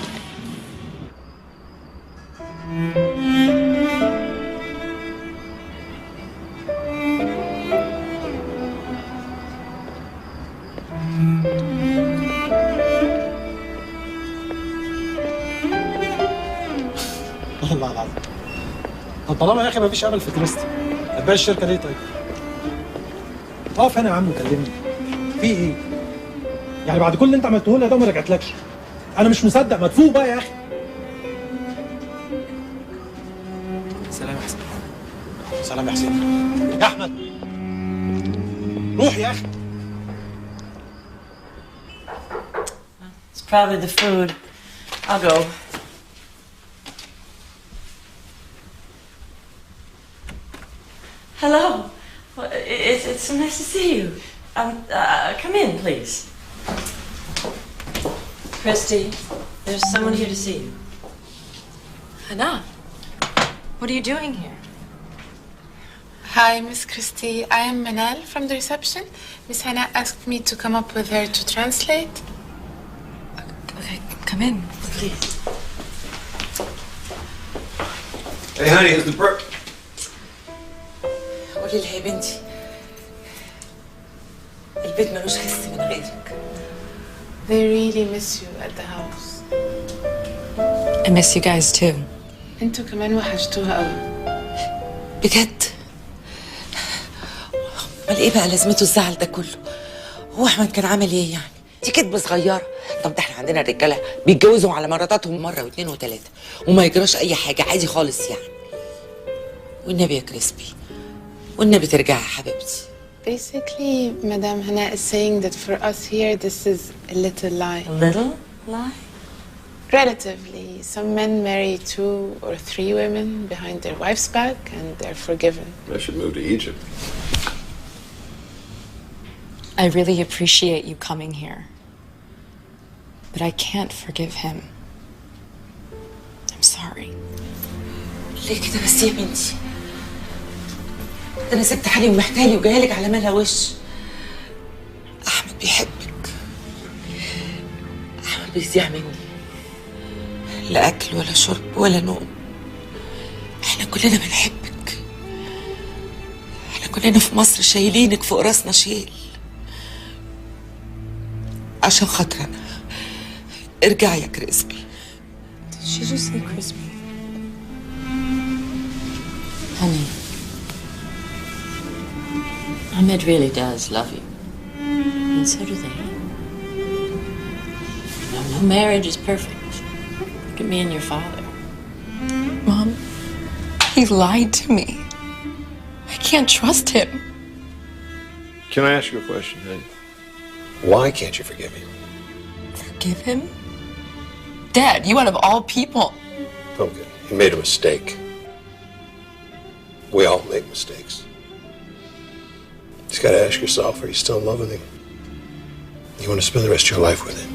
والله العظيم. طب طالما يا اخي مفيش امل في كريستي، هتبيع الشركه ليه طيب؟ اقف هنا يا عم وكلمني. في ايه؟ يعني بعد كل اللي انت عملته لنا ده ما رجعتلكش. انا مش مصدق، ما تفوق بقى يا اخي. سلام يا حسين. سلام يا حسين. يا احمد روح يا اخي. It's probably the food. I'll go. Hello. Well, it's so nice to see you. Come in, please. Christy, there's someone here to see you. Hannah, what are you doing here? Hi, Miss Christie. I am Manal from the reception. Miss Hannah asked me to come up with her to translate. Okay, come in, please. Hey, honey, is the قولي لها يا بنتي البيت ملوش حس من غيرك. They really miss you at the house. I miss you guys too. انتوا كمان وحشتوها قوي. بجد؟ امال ايه بقى لازمته الزعل ده كله؟ هو احمد كان عامل ايه يعني؟ دي كدبه صغيره. طب ده احنا عندنا الرجاله بيتجوزوا على مراتاتهم مره واثنين وثلاثه وما يجراش اي حاجه، عادي خالص يعني. والنبي يا كريسبي، والنبي ترجعي يا حبيبتي. Basically, Madame Hannah is saying that for us here, this is a little lie. A little lie? Relatively. Some men marry 2 or 3 women behind their wife's back and they're forgiven. I should move to Egypt. I really appreciate you coming here. But I can't forgive him. I'm sorry. ليه كده بس يا بنتي؟ ده انا سبت حالي ومحتالي وجايلك على مالها وش. احمد بيحبك. احمد بيضيع مني. لا اكل ولا شرب ولا نوم. احنا كلنا بنحبك. احنا كلنا في مصر شايلينك فوق راسنا شيل. عشان خاطرنا ارجعي يا كريسبي. Did she just say crispy? Honey, Ahmed really does love you. And so do they. No marriage is perfect. Look at me and your father. Mom, he lied to me. I can't trust him. Can I ask you a question, honey? Why can't you forgive him? Forgive him? Dad, you out of all people. Okay, he made a mistake. We all make mistakes. You just gotta ask yourself, are you still in love with him? You want to spend the rest of your life with him?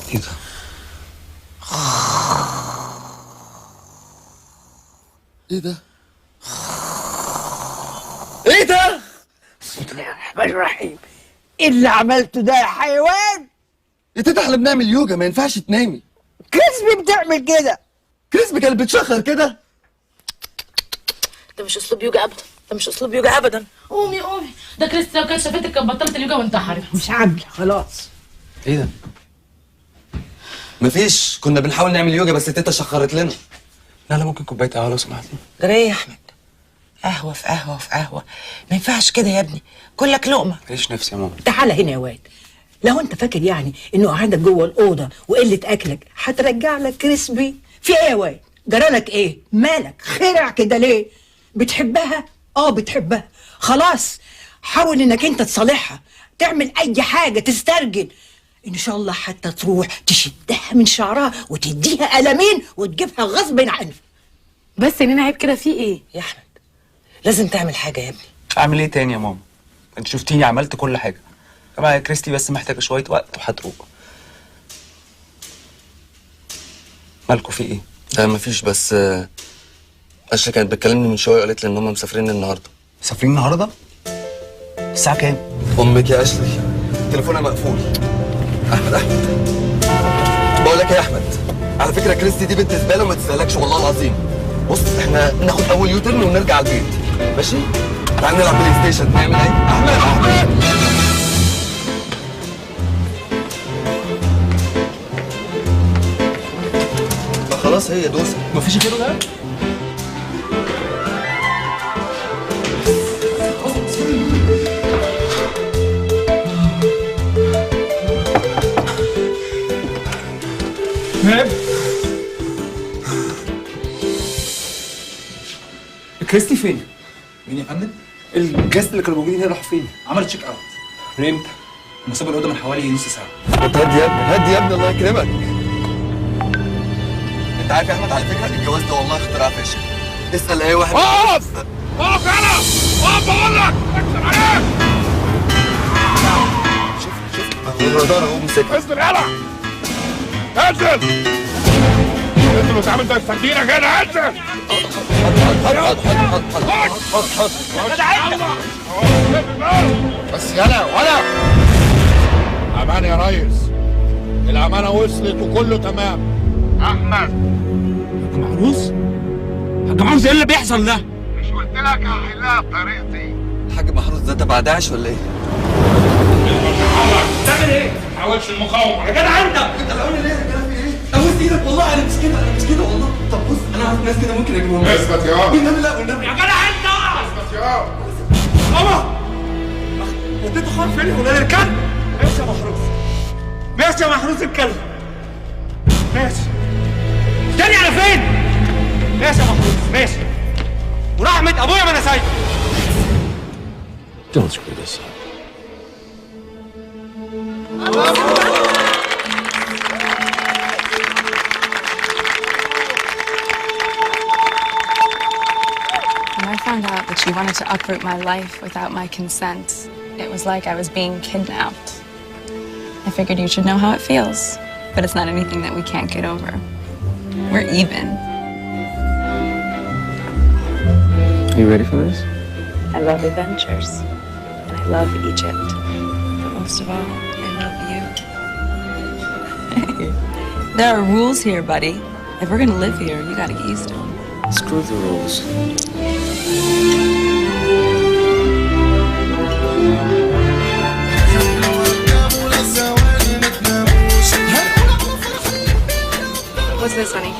ايه ده؟ ايه ده؟ ايه ده؟ بسم الله الرحمن الرحيم. ايه اللي عملته ده يا حيوان؟ يا تيتا احنا بنعمل يوجا، ما ينفعش تنامي. كريسبي بتعمل كده. كريسبي كانت بتشخر كده. ده مش اسلوب يوجا ابدا، ده مش اسلوب يوجا ابدا. قومي قومي، ده كريستي لو كانت شافتك كانت بطلت اليوجا وانتحرت. مش عامله خلاص. ايه ده؟ مفيش، كنا بنحاول نعمل يوجا بس تيتا شخرت لنا. لا ممكن كوبايه قهوه لو سمحتي. جري يا احمد، قهوه في قهوه في قهوه، ما ينفعش كده يا ابني، كلك لقمه. ماليش نفسي يا ماما. تعالى هنا يا واد. لو انت فاكر يعني انه قعدك جوه الاوضه وقله اكلك هترجع لك كريسبي؟ في ايه يا واد؟ جرالك ايه؟ مالك خرع كده ليه؟ بتحبها؟ بتحبها. خلاص حاول انك انت تصالحها، تعمل اي حاجه تسترجل، ان شاء الله حتى تروح تشدها من شعرها وتديها قلمين وتجيبها غصب عنها. بس ان انا عيب كده في ايه يا احمد؟ لازم تعمل حاجه يا ابني. اعمل ايه تاني يا ماما؟ انت شفتيني عملت كل حاجه. طبعا يا كريستي بس محتاجه شويه وقت وهتروق. مالكوا في ايه؟ لا مفيش، بس اشلي كانت بتكلمني من شويه وقالت لي ان هم مسافرين النهارده. مسافرين النهارده؟ الساعه كام؟ امك يا اشلي تليفونها مقفول. احمد بقول لك يا احمد، على فكره كريستي دي بنت زباله وما تستاهلكش والله العظيم. بص احنا ناخد اول يوترن ونرجع البيت، ماشي؟ تعال نلعب بلاي ستيشن. نعمل ايه؟ احمد خلاص هي دوسه. مفيش غيره ده؟ ماب كريستي فين؟ مين يا فندم؟ الجاست اللي كانوا موجودين هنا راحوا فين؟ عملت تشيك اوت. نمت انا ساب الاوضه من حوالي نص ساعه. هدي يا ابني، هدي يا ابني، الله يكرمك. انت عارف يا احمد، على فكره الجواز ده والله اختراع فاشل. اسال اي واحد. اقف اقف يلا، اقف بقول لك، اكسر عليك. شوف الرادار اهو مسك. انزل يلا، انزل انزل وتعمل زي السردينه كده، انزل. بس يلا ولا امان يا ريس، الامانه وصلت وكله تمام. احمد حاج محروس، حاج محروس ايه اللي بيحصل ده؟ مش قلت لك هحلها بطريقتي؟ الحاج محروس ده تبع داعش ولا ايه؟ بتعمل ايه؟ ما تحاولش المقاومه يا جدع انت. انت الاول ليه يا جدع؟ في ايه؟ ابوس ايدك والله، انا مش كده، انا مش كده والله. طب بص، انا عارف ناس كده ممكن اجيبهم. اثبت يا والنبي لا، والنبي يا جدع انت. اثبت يا ماما. وديته خالص فين يا ولاد الكلب؟ ماشي يا محروس، ماشي يا محروس الكلب، ماشي. تاني على فين؟ ماشي يا محروس، ماشي. ورحمة ابويا ما انا سايبه. Don't screw this up. When I found out that she wanted to uproot my life without my consent, it was like I was being kidnapped. I figured you should know how it feels, but it's not anything that we can't get over. We're even. Are you ready for this? I love adventures, and I love Egypt, but most of all, I love you. Hey, there are rules here, buddy. If we're gonna live here, you gotta get used to them. Screw the rules. What's this, honey?